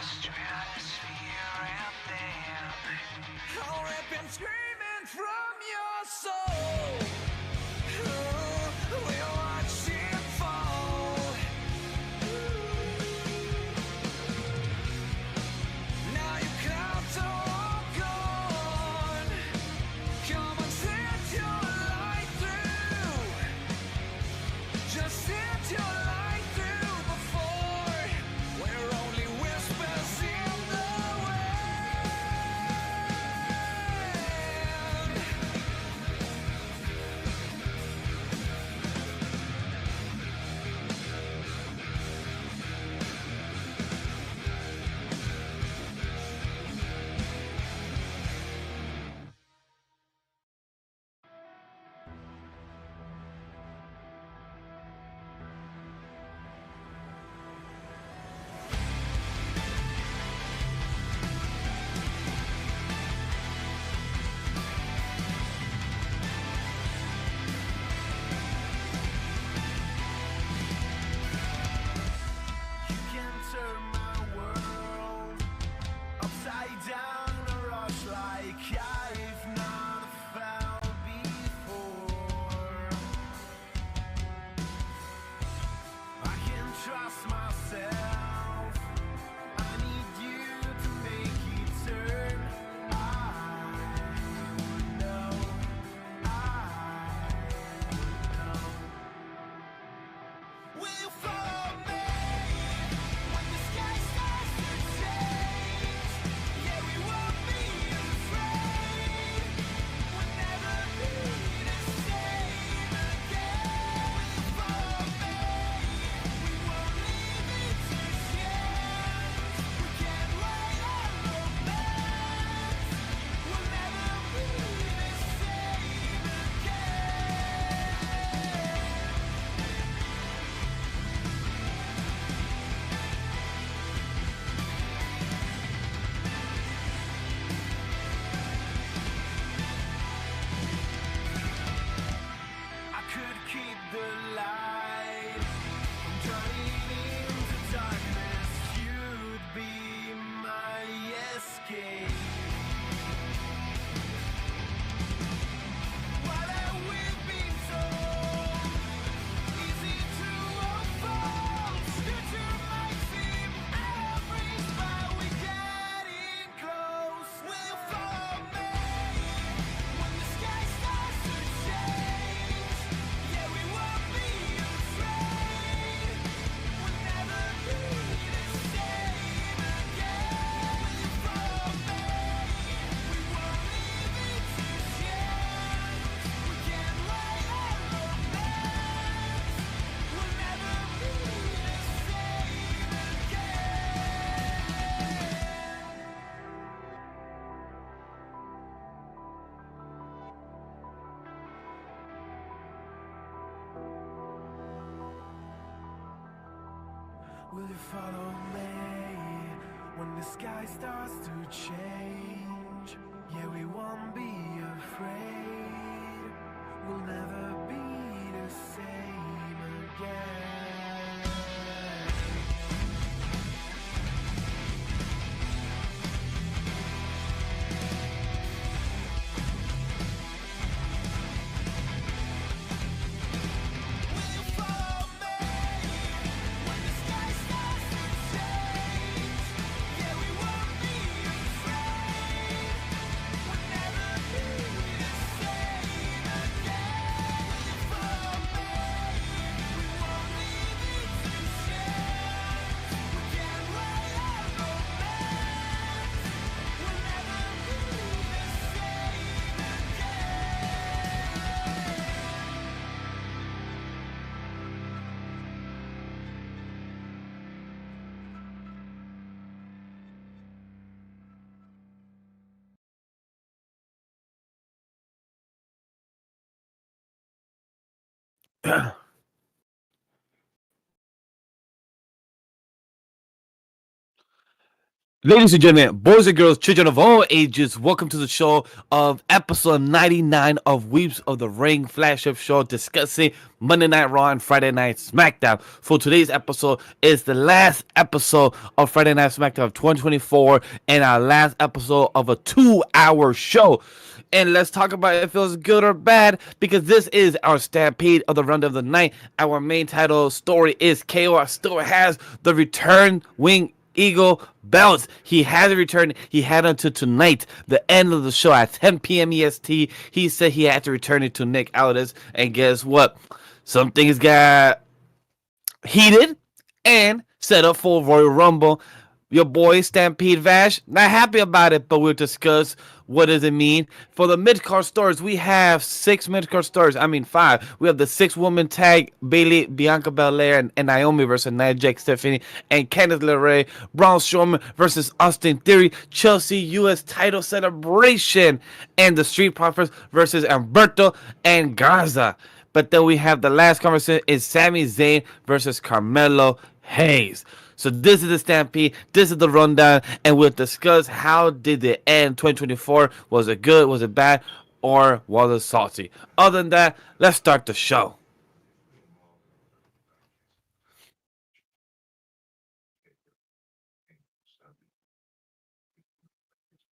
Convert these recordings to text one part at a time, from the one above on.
stratosphere and then I'll rip and screaming from your soul. We'll watch it fall. Now you come to walk on. Come on, set your light through. Just set your light through before we're only whispers in the wind. You can turn my world upside down, a rush like I've not felt before. I can trust myself. I need you to make it turn. I would know. Will follow me when the sky starts to change. Yeah, we won't be afraid. We'll never be the same again. Will follow me. We won't leave it to chance. We can't wait on romance. We'll never be the same again. I could keep the light from turning into darkness. You'd be my escape. What have we been told? Easy to unfold. Future might seem out of reach, but we're getting close. Will follow me when the sky starts to change. Yeah, we won't be afraid. We'll never be the same again. Will follow me. We won't leave it to chance. We can't wait on romance. We'll never be the same again. Will you follow me when the sky starts to change? Yeah, we won't be afraid. We'll never be the same again. Will you follow me when the sky starts to change? Yeah, we won't be afraid. We'll never be the same again. Will you follow me? We won't leave it to chance. We can't wait on romance. We'll never be the same again. Ladies and gentlemen, boys and girls, children of all ages, welcome to the show of episode 99 of Weebs of the Ring flagship show discussing Monday Night Raw and Friday Night SmackDown. For today's episode is the last episode of Friday Night SmackDown of 2024 and our last episode of a 2-hour show. And let's talk about if it feels good or bad because this is our Stampede of the Rundown of the Night. Our main title story is KO still has the return wing Eagle belts. He has returned. He had until tonight, the end of the show at 10 p.m. EST. He said he had to return it to Nick Aldis. And guess what? Some things got heated and set up for Royal Rumble. Your boy Stampede Vash, not happy about it, but we'll discuss what does it mean. For the mid-card stars, we have 6 mid-card stars. I mean 5. We have the 6-woman tag, Bayley, Bianca Belair, and Naomi versus Nia Jax, Stephanie, and Candice LeRae. Braun Strowman versus Austin Theory. Chelsea U.S. title celebration. And the Street Profits versus Humberto and Garza. But then we have the last conversation is Sami Zayn versus Carmelo Hayes. So this is the Stampede, this is the rundown, and we'll discuss how did it end 2024. Was it good, was it bad, or was it salty? Other than that, let's start the show.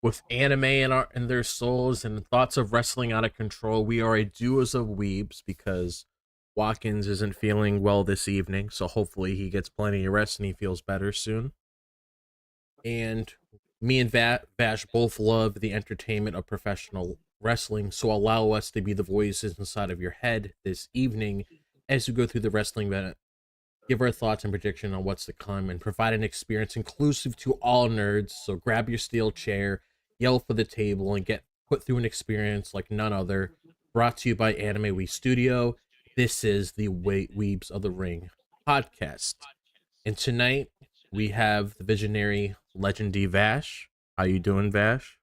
With anime in their souls and thoughts of wrestling out of control, we are a duos of weebs because Watkins isn't feeling well this evening, so hopefully he gets plenty of rest and he feels better soon. And me and Vash both love the entertainment of professional wrestling, so allow us to be the voices inside of your head this evening as we go through the wrestling event, give our thoughts and prediction on what's to come, and provide an experience inclusive to all nerds. So grab your steel chair, yell for the table, and get put through an experience like none other. Brought to you by Anime We Studio. This is the Weebs of the Ring podcast. And tonight we have the visionary legendary Vash. How you doing, Vash?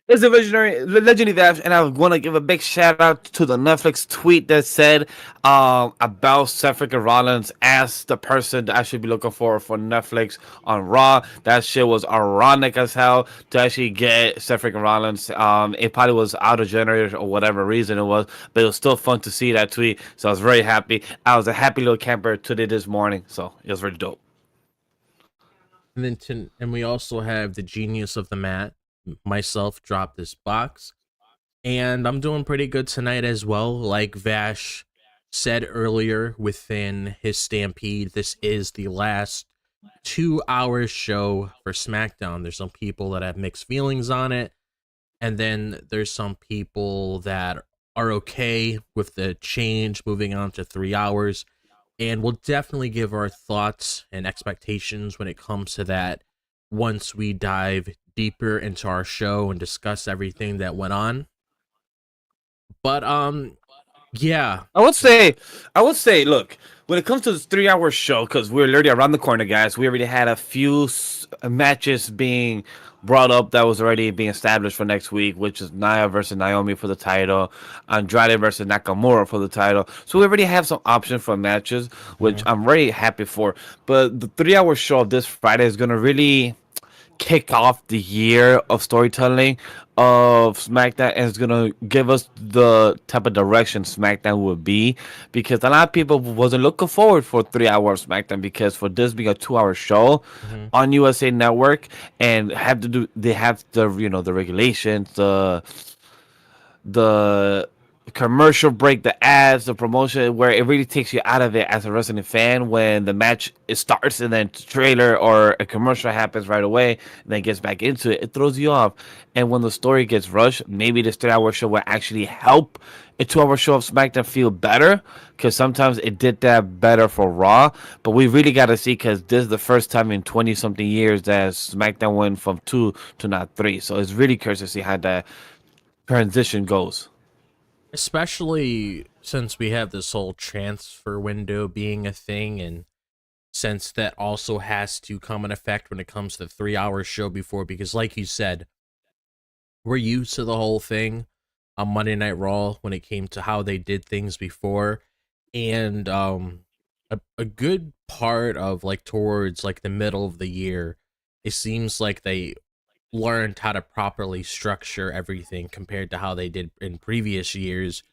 It's a visionary, legendary Vash, and I want to give a big shout out to the Netflix tweet that said about Seth Rollins as the person that I should be looking for Netflix on Raw. That shit was ironic as hell to actually get Seth Rollins. It probably was out of generator or whatever reason it was, but it was still fun to see that tweet. So I was very happy. I was a happy little camper today this morning, so it was really dope. And we also have the genius of the mat, myself, drop this box. And I'm doing pretty good tonight as well. Like Vash said earlier within his Stampede, this is the last 2 hour show for SmackDown. There's some people that have mixed feelings on it, and then there's some people that are okay with the change moving on to 3 hours. And we'll definitely give our thoughts and expectations when it comes to that once we dive deeper into our show and discuss everything that went on. But yeah. I would say, look, when it comes to this 3 hour show, because we're literally around the corner, guys, we already had a few matches being brought up that was already being established for next week, which is Nia versus Naomi for the title, Andrade versus Nakamura for the title. So we already have some options for matches, which Mhm. I'm very happy for. But the 3 hour show this Friday is gonna really kick off the year of storytelling of SmackDown, and it's gonna give us the type of direction SmackDown will be, because a lot of people wasn't looking forward for 3 hours SmackDown, because for this being a 2 hour show Mhm. on USA Network and have to do they have the the regulations, the commercial break, the ads, the promotion, where it really takes you out of it as a wrestling fan when the match it starts and then trailer or a commercial happens right away and then gets back into it. It throws you off. And when the story gets rushed, maybe this 3 hour show will actually help a 2 hour show of SmackDown feel better, because sometimes it did that better for Raw. But we really got to see, because this is the first time in 20 something years that SmackDown went from 2 to not 3. So it's really curious to see how that transition goes. Especially since we have this whole transfer window being a thing, and since that also has to come in effect when it comes to the 3 hour show before, because like you said, we're used to the whole thing on Monday Night Raw when it came to how they did things before. And a good part of like towards like the middle of the year, it seems like they learned how to properly structure everything compared to how they did in previous years,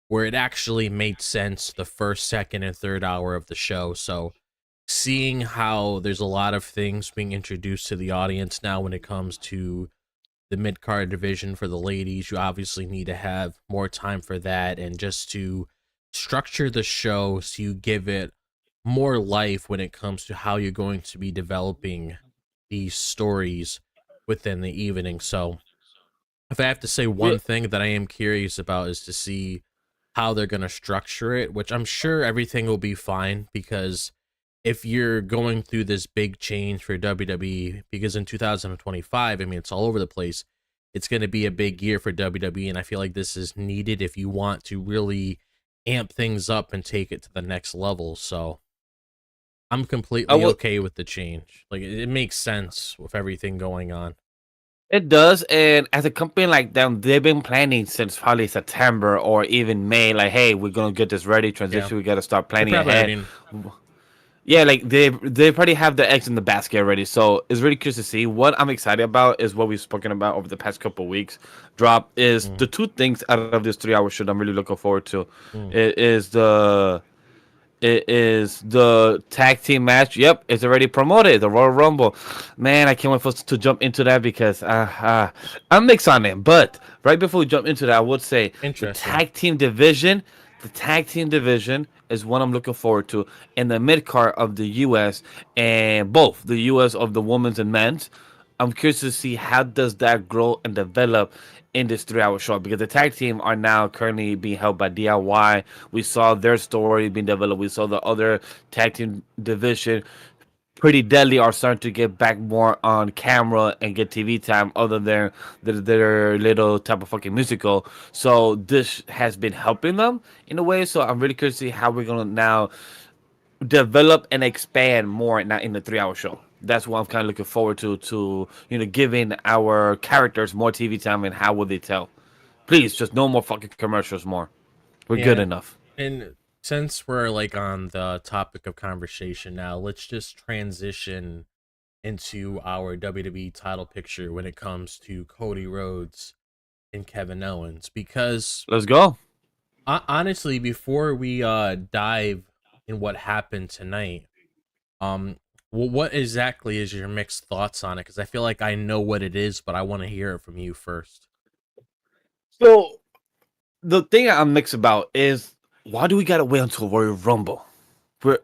where it actually made sense the first, second, and third hour of the show. So seeing how there's a lot of things being introduced to the audience now when it comes to the mid card division for the ladies, you obviously need to have more time for that, and just to structure the show so you give it more life when it comes to how you're going to be developing these stories within the evening. So if I have to say Yeah, one thing that I am curious about is to see how they're going to structure it, which I'm sure everything will be fine, because if you're going through this big change for WWE, because in 2025, I mean, it's all over the place, it's going to be a big year for WWE, and I feel like this is needed if you want to really amp things up and take it to the next level. So I'm I completely will. okay with the change. Like, it makes sense with everything going on. It does, and as a company like them, they've been planning since probably September or even May. Like, hey, we're gonna get this ready. Yeah. Transition. We got to start They planning probably ahead. already, Yeah, like they probably have the eggs in the basket already. So it's really curious to see. What I'm excited about is what we've spoken about over the past couple of weeks. Drop is mm, the two things out of this 3 hour show that I'm really looking forward to. mm. It is the it is the tag team match. Yep, it's already promoted. The Royal Rumble. Man, I can't wait for us to jump into that because I'm mixed on it. But right before we jump into that, I would say the Interesting. tag team division. The tag team division is what I'm looking forward to in the mid card of the U.S. and both the U.S. of the women's and men's. I'm curious to see how does that grow and develop in this 3 hour show because the tag team are now currently being held by DIY. We saw their story being developed. We saw the other tag team division, Pretty Deadly, are starting to get back more on camera and get TV time other than their little type of fucking musical. So this has been helping them in a way. So I'm really curious to see how we're gonna now develop and expand more now in the 3 hour show. That's what I'm kind of looking forward to giving our characters more TV time and how will they tell. Please, just no more fucking commercials more. We're good Yeah. enough. And since we're like on the topic of conversation now, let's just transition into our WWE title picture when it comes to Cody Rhodes and Kevin Owens. Because Let's go. honestly, before we dive in what happened tonight, what exactly is your mixed thoughts on it? Because I feel like I know what it is, but I want to hear it from you first. So the thing I'm mixed about is why do we gotta wait until Royal Rumble?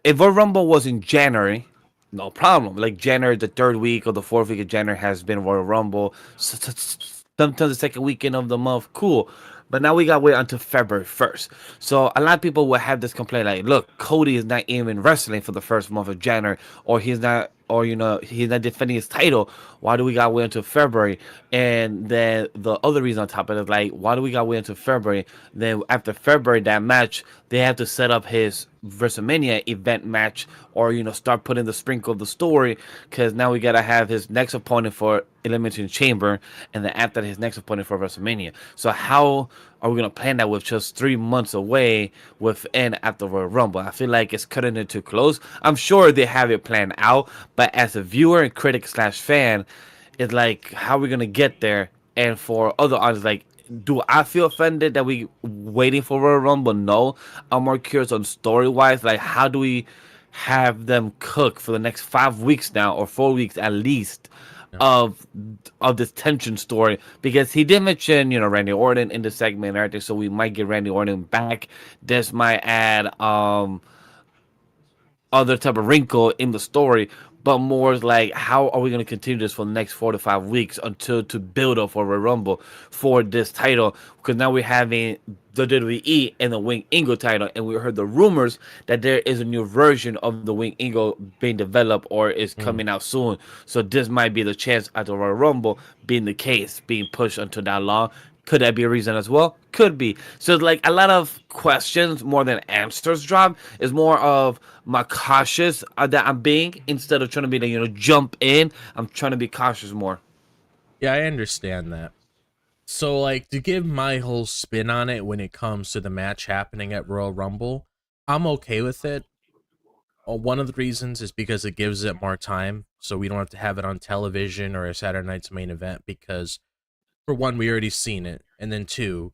If Royal Rumble was in January, no problem. Like January, the third week or the fourth week of January has been Royal Rumble. Sometimes the second weekend of the month, cool. But now we got to wait until February 1st. So a lot of people will have this complaint like, look, Cody is not even wrestling for the first month of January, or he's not defending his title. Why do we got to wait until February? And then the other reason on top of it is like, why do we got to wait until February? Then after February, that match, they have to set up his WrestleMania event match, or start putting the sprinkle of the story, because now we gotta have his next opponent for Elimination Chamber, and then after his next opponent for WrestleMania. So how are we gonna plan that with just 3 months away within after Royal Rumble? I feel like it's cutting it too close. I'm sure they have it planned out, but as a viewer and critic slash fan, it's like how are we gonna get there? And for other audience, like, do I feel offended that we waiting for Royal Rumble? No, I'm more curious on story wise. Like, how do we have them cook for the next 5 weeks now, or 4 weeks at least, Yeah. of this tension story? Because he did mention Randy Orton in the segment and everything, so we might get Randy Orton back. This might add other type of wrinkle in the story, but more like how are we going to continue this for the next 4 to 5 weeks until to build up for a Rumble for this title? Because now we're having the WWE and the Wing Eagle title, and we heard the rumors that there is a new version of the Wing Eagle being developed or is Mm. coming out soon. So this might be the chance at the Royal Rumble being the case, being pushed until that long. Could that be a reason as well? Could be. So it's like a lot of questions more than answers drop. Is more of my cautious that I'm being instead of trying to be jump in. I'm trying to be cautious more. Yeah, I understand that. So, like, to give my whole spin on it when it comes to the match happening at Royal Rumble, I'm okay with it. One of the reasons is because it gives it more time so we don't have to have it on television or a Saturday night's main event because, for one, we already seen it, and then two,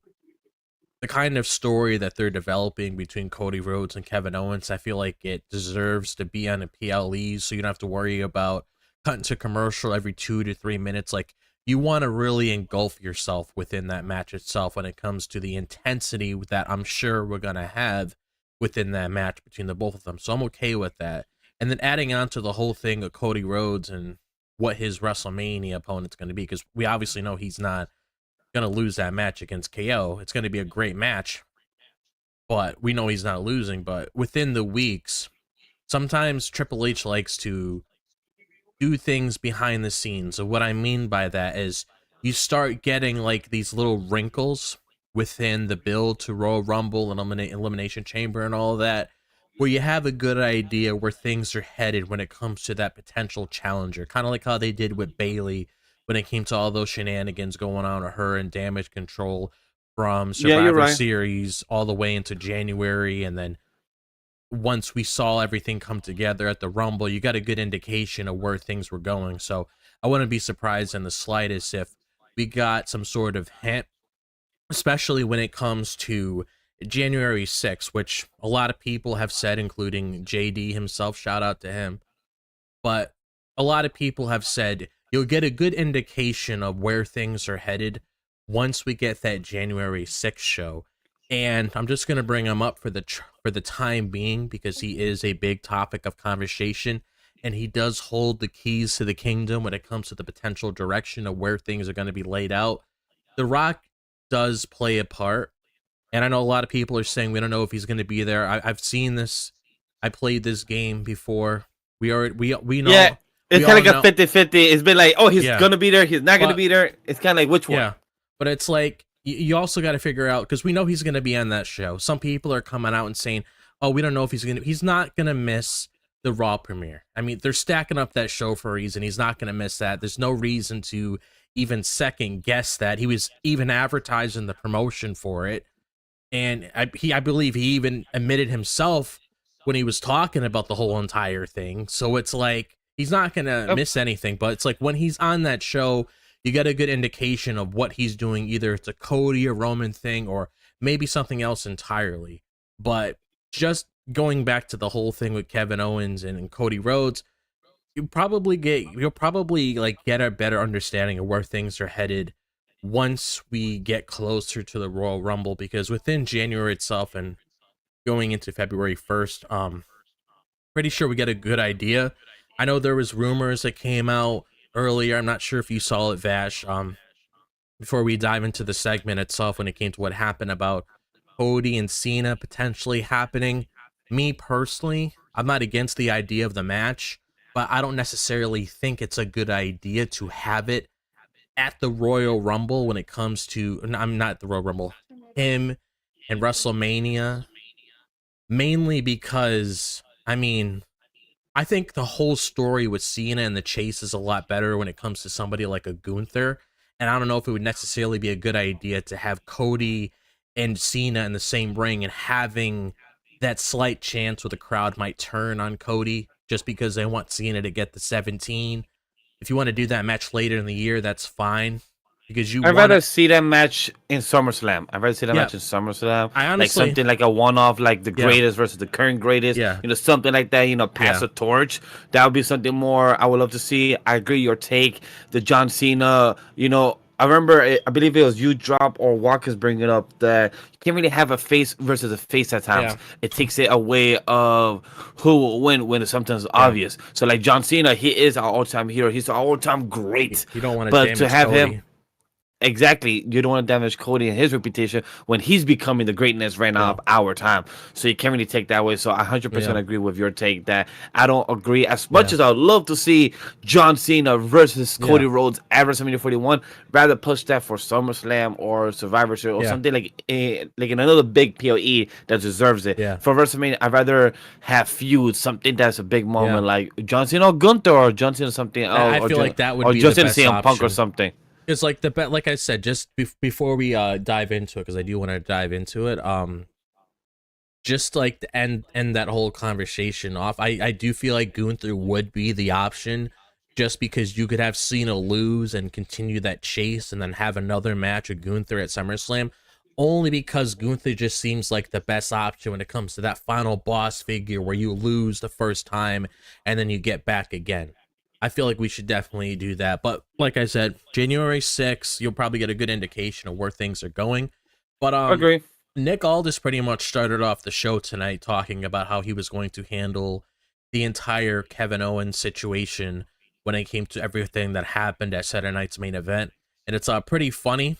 the kind of story that they're developing between Cody Rhodes and Kevin Owens, I feel like it deserves to be on a PLE, so you don't have to worry about cutting to commercial every 2 to 3 minutes. Like, you want to really engulf yourself within that match itself when it comes to the intensity that I'm sure we're going to have within that match between the both of them. So I'm okay with that. And then adding on to the whole thing of Cody Rhodes and what his WrestleMania opponent's going to be, because we obviously know he's not going to lose that match against KO. It's going to be a great match, but we know he's not losing. But within the weeks, sometimes Triple H likes to do things behind the scenes. So what I mean by that is you start getting like these little wrinkles within the build to Royal Rumble and Elimination Chamber and all of that, where you have a good idea where things are headed when it comes to that potential challenger. Kind of like how they did with Bayley when it came to all those shenanigans going on with her and Damage Control from Survivor Series all the way into January. And then once we saw everything come together at the Rumble, you got a good indication of where things were going. So I wouldn't be surprised in the slightest if we got some sort of hint, especially when it comes to January 6th, which a lot of people have said, including JD himself, shout out to him. But a lot of people have said you'll get a good indication of where things are headed once we get that January 6th show. And I'm just going to bring him up for the time being because he is a big topic of conversation and he does hold the keys to the kingdom when it comes to the potential direction of where things are going to be laid out. The Rock does play a part, and I know a lot of people are saying we don't know if he's going to be there. I've seen this. I played this game before. We know. Yeah, it's kind of like a 50-50. It's been like, oh, he's going to be there. He's not going to be there. It's kind of like, which one? Yeah, but it's like, you also got to figure out, because we know he's going to be on that show. Some people are coming out and saying, oh, we don't know if he's not going to miss the Raw premiere. I mean, they're stacking up that show for a reason. He's not going to miss that. There's no reason to even second guess that. He was even advertising the promotion for it. And I believe he even admitted himself when he was talking about the whole entire thing. So it's like, he's not going to miss anything. But it's like, when he's on that show, you get a good indication of what he's doing. Either it's a Cody or Roman thing, or maybe something else entirely. But just going back to the whole thing with Kevin Owens and Cody Rhodes, you'll probably get a better understanding of where things are headed once we get closer to the Royal Rumble, because within January itself and going into February 1st, pretty sure we get a good idea. I know there was rumors that came out earlier. I'm not sure if you saw it, Vash. Before we dive into the segment itself, when it came to what happened about Cody and Cena potentially happening, me personally, I'm not against the idea of the match, but I don't necessarily think it's a good idea to have it at the Royal Rumble when it comes to, I'm not the Royal Rumble, him and WrestleMania, mainly because, I mean, I think the whole story with Cena and the chase is a lot better when it comes to somebody like a Gunther. And I don't know if it would necessarily be a good idea to have Cody and Cena in the same ring and having that slight chance where the crowd might turn on Cody just because they want Cena to get the 17. If you want to do that match later in the year, that's fine. Because I'd rather see that match in SummerSlam. I'd rather see that match in SummerSlam. I honestly, like something like a one-off, like the greatest versus the current greatest. Yeah. You know, something like that. You know, pass the torch. That would be something more I would love to see. I agree your take. The John Cena, you know, I remember, I believe it was you drop or Walker's bringing it up that you can't really have a face versus a face at times. Yeah. It takes it away of who will win when it's sometimes obvious. So like John Cena, he is our all-time hero. He's our all-time great. You don't want to damage to have Cody. him. Exactly. You don't want to damage Cody and his reputation when he's becoming the greatness right now of our time. So you can't really take that way. So I 100% agree with your take that I don't agree. As much as I would love to see John Cena versus Cody Rhodes at WrestleMania 41, rather push that for SummerSlam or Survivor Series or something like in another big PLE that deserves it. For WrestleMania, I'd rather have feud, something that's a big moment like John Cena or Gunther or John Cena something else. I feel like that would be just the best CM Punk option. or something. It's like like I said, just before we dive into it, because I do want to dive into it. Just like to end that whole conversation off, I do feel like Gunther would be the option just because you could have Cena lose and continue that chase and then have another match with Gunther at SummerSlam, only because Gunther just seems like the best option when it comes to that final boss figure where you lose the first time and then you get back again. I feel like we should definitely do that. But like I said, January 6th, you'll probably get a good indication of where things are going. But Agree. Nick Aldis pretty much started off the show tonight talking about how he was going to handle the entire Kevin Owens situation when it came to everything that happened at Saturday night's main event. And it's pretty funny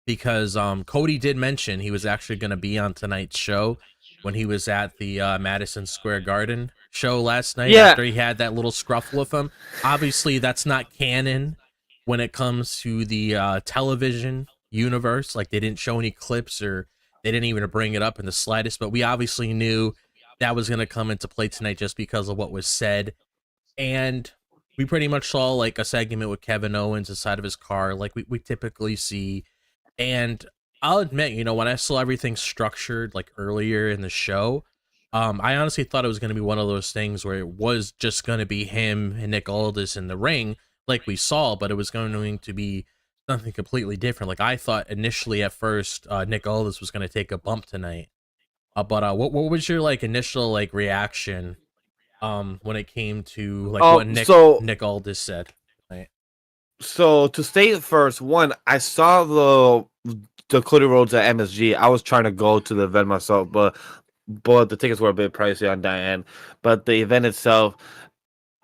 because Cody did mention he was actually going to be on tonight's show when he was at the Madison Square Garden show last night after he had that little scruffle with him. Obviously, that's not canon when it comes to the television universe. Like, they didn't show any clips or they didn't even bring it up in the slightest, but we obviously knew that was going to come into play tonight just because of what was said. And we pretty much saw like a segment with Kevin Owens inside of his car, like we typically see. And I'll admit, you know, when I saw everything structured like earlier in the show, I honestly thought it was going to be one of those things where it was just going to be him and Nick Aldis in the ring, like we saw, but it was going to be something completely different. Like I thought initially at first, Nick Aldis was going to take a bump tonight. But what was your like initial like reaction when it came to like what Nick Aldis said? Right. So to state first, one, I saw the Cody Rhodes at MSG. I was trying to go to the event myself, but the tickets were a bit pricey on that end. But the event itself,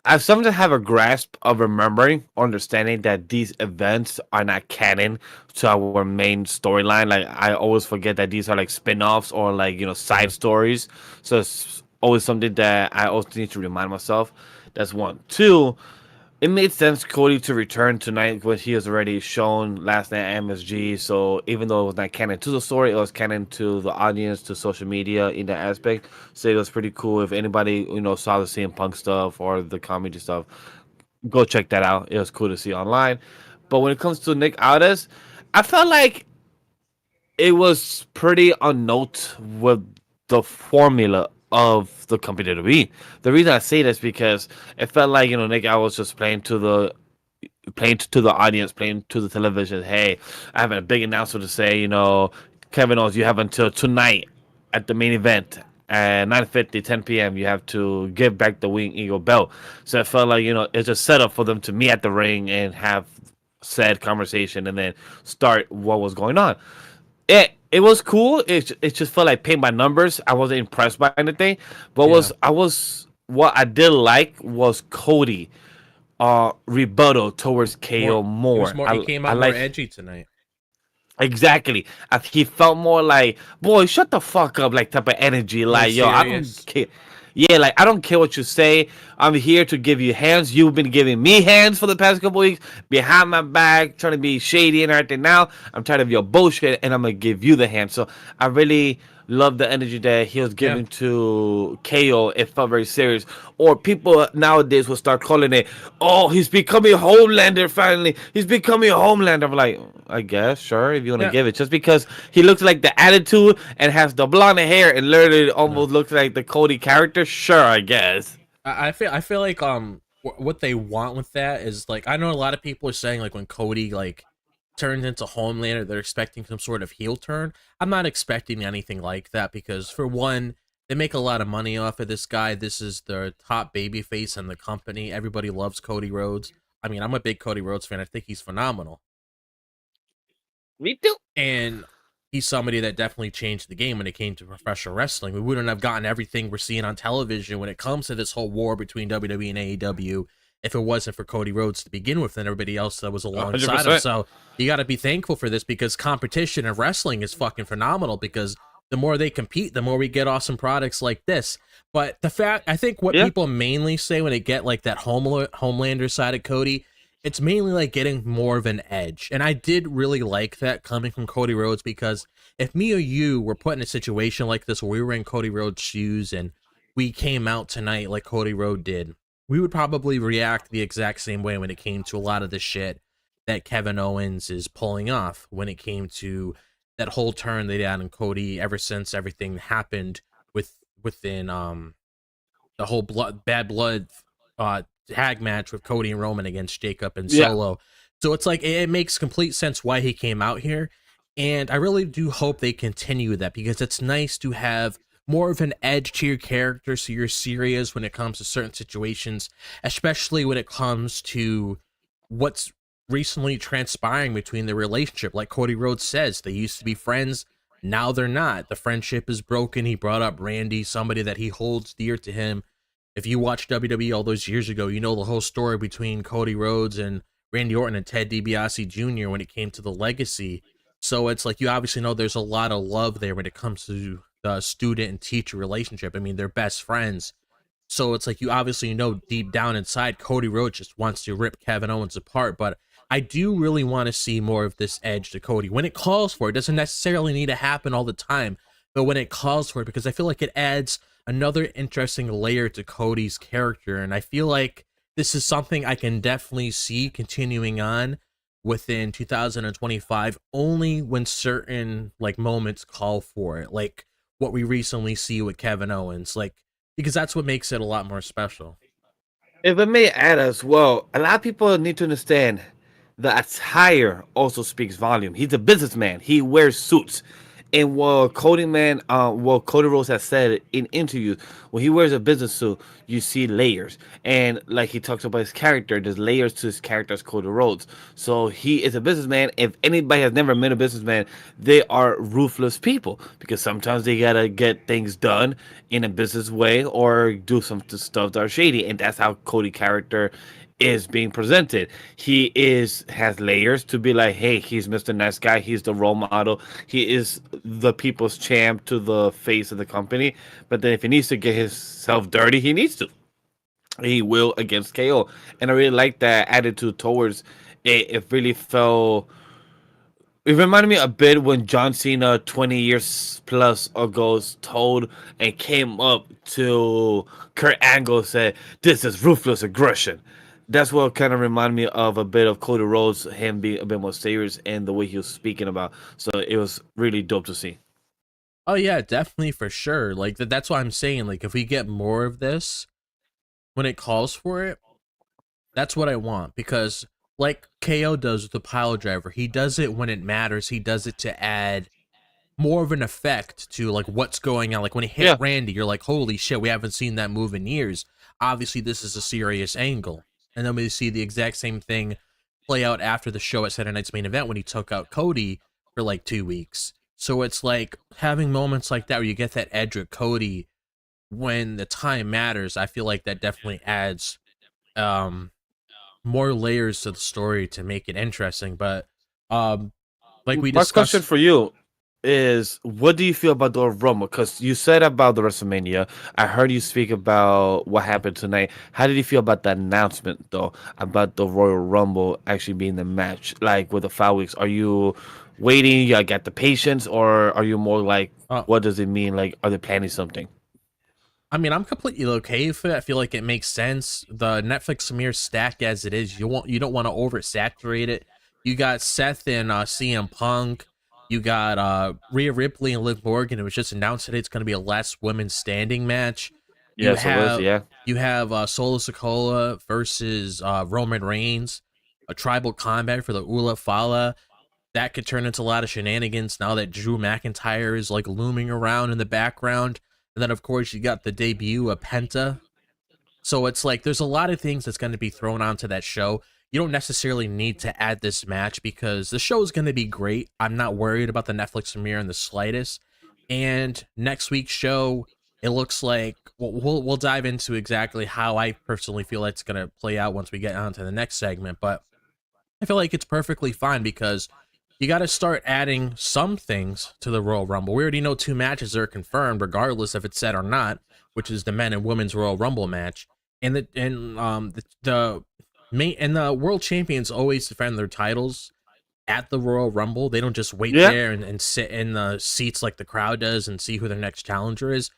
I've started to have a grasp of remembering, understanding that these events are not canon to our main storyline. Like I always forget that these are like spin-offs or like, you know, side stories. So it's always something that I always need to remind myself. That's one. Two, it made sense Cody to return tonight when he was already shown last night at MSG. So even though it was not canon to the story, it was canon to the audience, to social media in that aspect. So it was pretty cool. If anybody, you know, saw the CM Punk stuff or the comedy stuff, go check that out. It was cool to see online. But when it comes to Nick Aldis, I felt like it was pretty unnote with the formula of the company WWE. The reason I say this because it felt like, you know, Nick, I was just playing to the audience, playing to the television. Hey, I have a big announcement to say. You know, Kevin Owens, you have until tonight at the main event at 9:50, 10 p.m. You have to give back the Wing Eagle belt. So it felt like, you know, it's a setup for them to meet at the ring and have said conversation and then start what was going on. It was cool. It just felt like paint by numbers. I wasn't impressed by anything. But what I did like was Cody rebuttal towards KO more. He came out more edgy tonight. Exactly. He felt more like, boy, shut the fuck up, like type of energy. Like, yo, I don't care. Yeah, like I don't care what you say. I'm here to give you hands. You've been giving me hands for the past couple weeks behind my back, trying to be shady and everything. Now I'm tired of your bullshit, and I'm gonna give you the hand. So I really love the energy that he was giving to KO. It felt very serious. Or people nowadays will start calling it, oh, he's becoming a Homelander finally. He's becoming a Homelander. I'm like, I guess, sure, if you want to give it. Just because he looks like the attitude and has the blonde hair and literally almost looks like the Cody character, sure, I guess. I feel like what they want with that is like, I know a lot of people are saying like when Cody like turns into Homelander, they're expecting some sort of heel turn. I'm not expecting anything like that because for one, they make a lot of money off of this guy. This is the top babyface in the company. Everybody loves Cody Rhodes. I mean, I'm a big Cody Rhodes fan. I think he's phenomenal. Me too. And he's somebody that definitely changed the game when it came to professional wrestling. We wouldn't have gotten everything we're seeing on television when it comes to this whole war between WWE and AEW if it wasn't for Cody Rhodes to begin with and everybody else that was alongside 100%. him. So you got to be thankful for this because competition in wrestling is fucking phenomenal because the more they compete, the more we get awesome products like this. But the fact, I think what people mainly say when they get like that Homelander side of Cody, it's mainly like getting more of an edge. And I did really like that coming from Cody Rhodes because if me or you were put in a situation like this where we were in Cody Rhodes' shoes and we came out tonight like Cody Rhodes did, we would probably react the exact same way when it came to a lot of the shit that Kevin Owens is pulling off when it came to that whole turn they had in Cody ever since everything happened within the whole bad blood tag match with Cody and Roman against Jacob and Yeah. Solo. So it's like it makes complete sense why he came out here. And I really do hope they continue that, because it's nice to have more of an edge to your character, so you're serious when it comes to certain situations, especially when it comes to what's recently transpiring between the relationship. Like Cody Rhodes says, they used to be friends, now they're not. The friendship is broken. He brought up Randy, somebody that he holds dear to him. If you watched WWE all those years ago, you know the whole story between Cody Rhodes and Randy Orton and Ted DiBiase Jr. when it came to the legacy. So it's like, you obviously know there's a lot of love there when it comes to the student and teacher relationship. I mean, they're best friends. So it's like, you obviously know deep down inside, Cody Rhodes just wants to rip Kevin Owens apart. But I do really want to see more of this edge to Cody when it calls for it. It doesn't necessarily need to happen all the time, but when it calls for it, because I feel like it adds another interesting layer to Cody's character. And I feel like this is something I can definitely see continuing on within 2025, only when certain like moments call for it, like what we recently see with Kevin Owens, like, because that's what makes it a lot more special. If I may add as well, a lot of people need to understand the attire also speaks volume. He's a businessman. He wears suits. And what Cody Rhodes has said in interviews, when he wears a business suit, you see layers. And like he talks about his character, there's layers to his character as Cody Rhodes. So he is a businessman. If anybody has never met a businessman, they are ruthless people, because sometimes they gotta get things done in a business way or do some stuff that are shady. And that's how Cody character is being presented. He has layers to be like, hey, he's Mr. Nice Guy, he's the role model, he is the people's champ to the face of the company. But then if he needs to get himself dirty, he needs to. He will against KO. And I really like that attitude towards it. It really felt. It reminded me a bit when John Cena 20 years plus ago told and came up to Kurt Angle, said, "This is ruthless aggression." That's what kind of reminded me of a bit of Cody Rhodes, him being a bit more serious and the way he was speaking about. So it was really dope to see. Oh yeah, definitely, for sure. Like that's what I'm saying. Like if we get more of this when it calls for it, that's what I want. Because like KO does with the pile driver, he does it when it matters. He does it to add more of an effect to like what's going on. Like when he hit Yeah. Randy, you're like, holy shit, we haven't seen that move in years. Obviously, this is a serious angle. And then we see the exact same thing play out after the show at Saturday Night's Main Event when he took out Cody for like 2 weeks. So it's like having moments like that where you get that edge with Cody when the time matters. I feel like that definitely adds more layers to the story to make it interesting. But like we My question discussed, for you is, what do you feel about the Rumble? Because you said about the WrestleMania. I heard you speak about what happened tonight. How did you feel about the announcement, though, about the Royal Rumble actually being the match, like with the 5 weeks? Are you waiting? You got the patience, or are you more like, uh, what does it mean? Like, are they planning something? I mean, I'm completely okay with it. I feel like it makes sense. The Netflix premiere stacked as it is. You don't want to oversaturate it. You got Seth and CM Punk. You got Rhea Ripley and Liv Morgan. It was just announced today it's going to be a last women standing match. You Yes, it was. have Yeah. Solo Sikoa versus Roman Reigns, a tribal combat for the Ula Fala. That could turn into a lot of shenanigans now that Drew McIntyre is like looming around in the background. And then, of course, you got the debut of Penta. So it's like there's a lot of things that's going to be thrown onto that show. You don't necessarily need to add this match because the show is going to be great. I'm not worried about the Netflix premiere in the slightest. And next week's show, it looks like we'll dive into exactly how I personally feel it's going to play out once we get on to the next segment. But I feel like it's perfectly fine because you got to start adding some things to the Royal Rumble. We already know 2 matches are confirmed, regardless if it's said or not, which is the men and women's Royal Rumble match, and the world champions always defend their titles at the Royal Rumble. They don't just wait Yeah. there and sit in the seats like the crowd does and see who their next challenger is.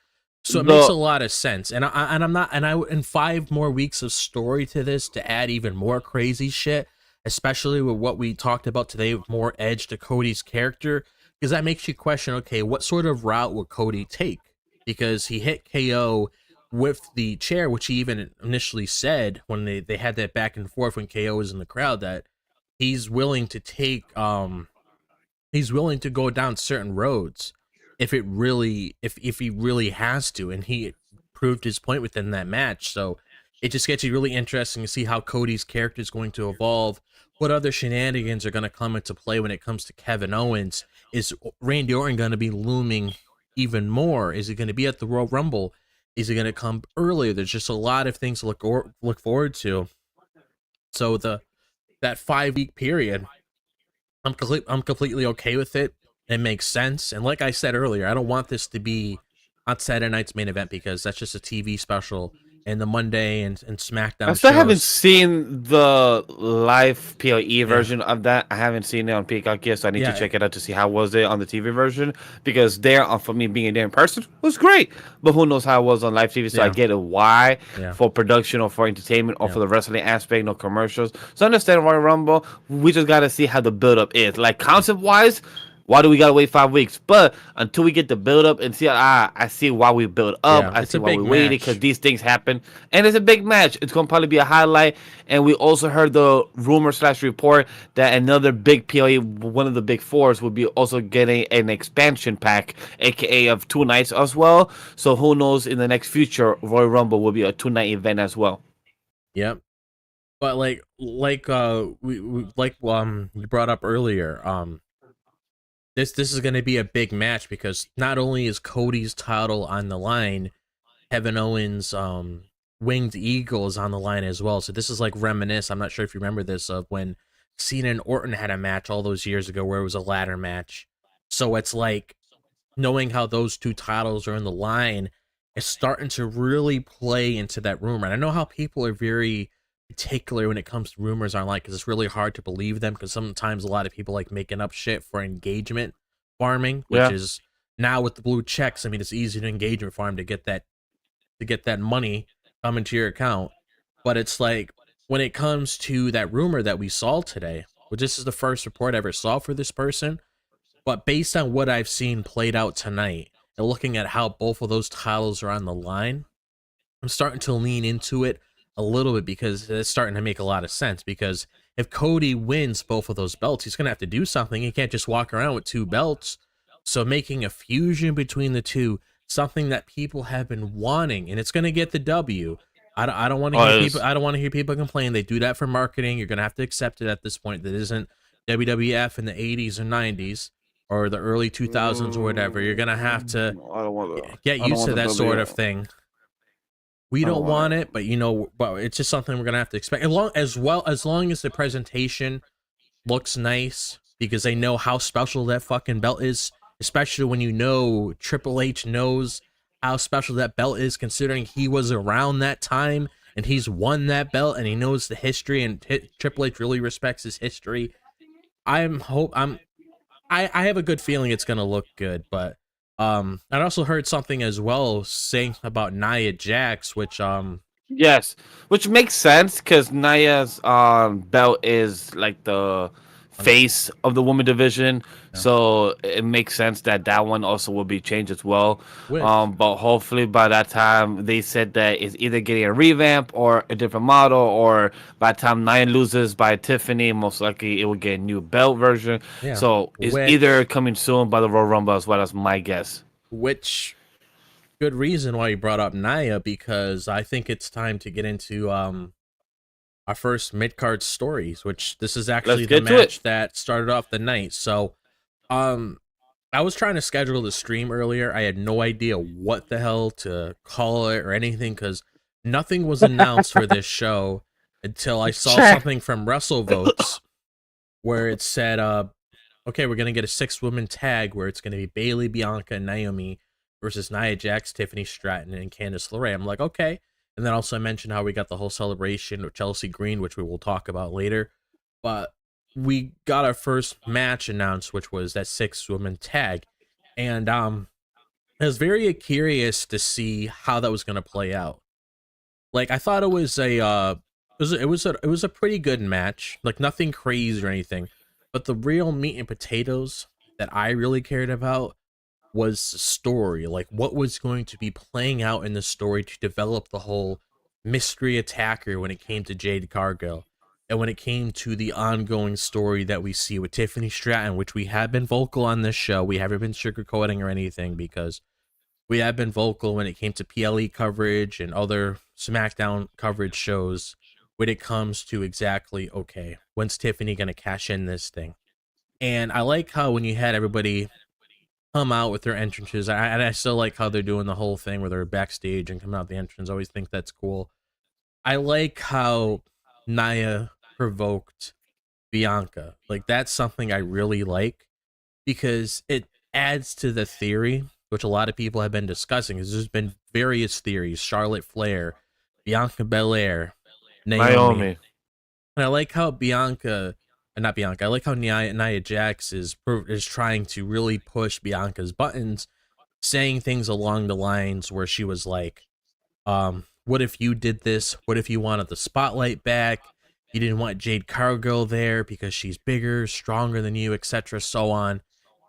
So it The- makes a lot of sense. And in 5 more weeks of story to this to add even more crazy shit, especially with what we talked about today, with more edge to Cody's character, because that makes you question, okay, what sort of route would Cody take? Because he hit KO with the chair, which he even initially said when they had that back and forth when KO was in the crowd, that he's willing to take he's willing to go down certain roads if he really has to, and he proved his point within that match. So it just gets you really interesting to see how Cody's character is going to evolve, what other shenanigans are going to come into play when it comes to Kevin Owens. Is Randy Orton going to be looming even more? Is he going to be at the Royal Rumble? Is he going to come earlier? There's just a lot of things to look forward to. So that 5-week period, I'm completely okay with it. It makes sense. And like I said earlier, I don't want this to be on Saturday night's main event because that's just a TV special. And the Monday and SmackDown I still haven't shows. seen the live PLE version of that. I haven't seen it on Peacock yet, so I need to check it out to see how was it on the TV version. Because there, for me being there in person, was great. But who knows how it was on live TV? So I get it why for production or for entertainment or for the wrestling aspect, no commercials. So I understand Royal Rumble. We just gotta see how the build up is. Like concept wise. Why do we gotta wait 5 weeks? But until we get the build up and see, I see why we build up. Yeah, I it's see a why big we waited match. because these things happen, and it's a big match. It's gonna probably be a highlight. And we also heard the rumor / report that another big PLE, one of the big fours, will be also getting an expansion pack, aka of 2 nights as well. So who knows? In the next future, Royal Rumble will be a 2-night event as well. Yep. But we you brought up earlier, this is going to be a big match because not only is Cody's title on the line, Kevin Owens' Winged Eagle is on the line as well. So this is like reminisce. I'm not sure if you remember this of when Cena and Orton had a match all those years ago where it was a ladder match. So it's like knowing how those two titles are in the line is starting to really play into that rumor. And I know how people are very particular when it comes to rumors online because it's really hard to believe them because sometimes a lot of people like making up shit for engagement farming, which is now with the blue checks. I mean, it's easy to engagement farm to get that money coming to your account. But it's like when it comes to that rumor that we saw today, well, this is the first report I ever saw for this person. But based on what I've seen played out tonight and looking at how both of those titles are on the line, I'm starting to lean into it a little bit because it's starting to make a lot of sense. Because if Cody wins both of those belts, he's going to have to do something. He can't just walk around with 2 belts. So making a fusion between the two, something that people have been wanting, and it's going to get the W. I don't want to hear people. I don't want to hear people complain. They do that for marketing. You're going to have to accept it at this point. That isn't WWF in the 80s or 90s or the early 2000s or whatever. You're going to have to get used to that sort of thing. We don't want it, but but it's just something we're gonna have to expect. As long as the presentation looks nice, because they know how special that fucking belt is, especially when Triple H knows how special that belt is, considering he was around that time and he's won that belt and he knows the history and Triple H really respects his history. I have a good feeling it's gonna look good, but. I also heard something as well saying about Nia Jax, which yes, which makes sense because Nia's belt is like the face of the woman division, so it makes sense that one also will be changed as well. But hopefully by that time they said that it's either getting a revamp or a different model, or by the time Nia loses by Tiffany, most likely it will get a new belt version. So it's either coming soon by the Royal Rumble as well, as my guess. Which good reason why you brought up Nia, because I think it's time to get into our first mid-card stories, which this is actually the match that started off the night. So I was trying to schedule the stream earlier. I had no idea what the hell to call it or anything because nothing was announced for this show until I saw something from WrestleVotes where it said, okay, we're going to get a 6-woman tag where it's going to be Bayley, Bianca, and Naomi versus Nia Jax, Tiffany Stratton, and Candice LeRae. I'm like, okay. And then also I mentioned how we got the whole celebration of Chelsea Green, which we will talk about later. But we got our first match announced, which was that 6-woman tag. And I was very curious to see how that was going to play out. Like, I thought it was it was a pretty good match. Like, nothing crazy or anything. But the real meat and potatoes that I really cared about was the story, like what was going to be playing out in the story to develop the whole mystery attacker when it came to Jade Cargill, and when it came to the ongoing story that we see with Tiffany Stratton, which we have been vocal on this show. We haven't been sugarcoating or anything because we have been vocal when it came to PLE coverage and other SmackDown coverage shows when it comes to exactly, okay, when's Tiffany going to cash in this thing? And I like how when you had everybody come out with their entrances, I still like how they're doing the whole thing where they're backstage and coming out the entrance. I always think that's cool. I like how Nia provoked Bianca. Like, that's something I really like because it adds to the theory, which a lot of people have been discussing. Is there's been various theories: Charlotte Flair, Bianca Belair, Naomi. And I like how not Bianca. I like how Nia Jax is trying to really push Bianca's buttons, saying things along the lines where she was like, what if you did this? What if you wanted the spotlight back? You didn't want Jade Cargill there because she's bigger, stronger than you, etc., so on.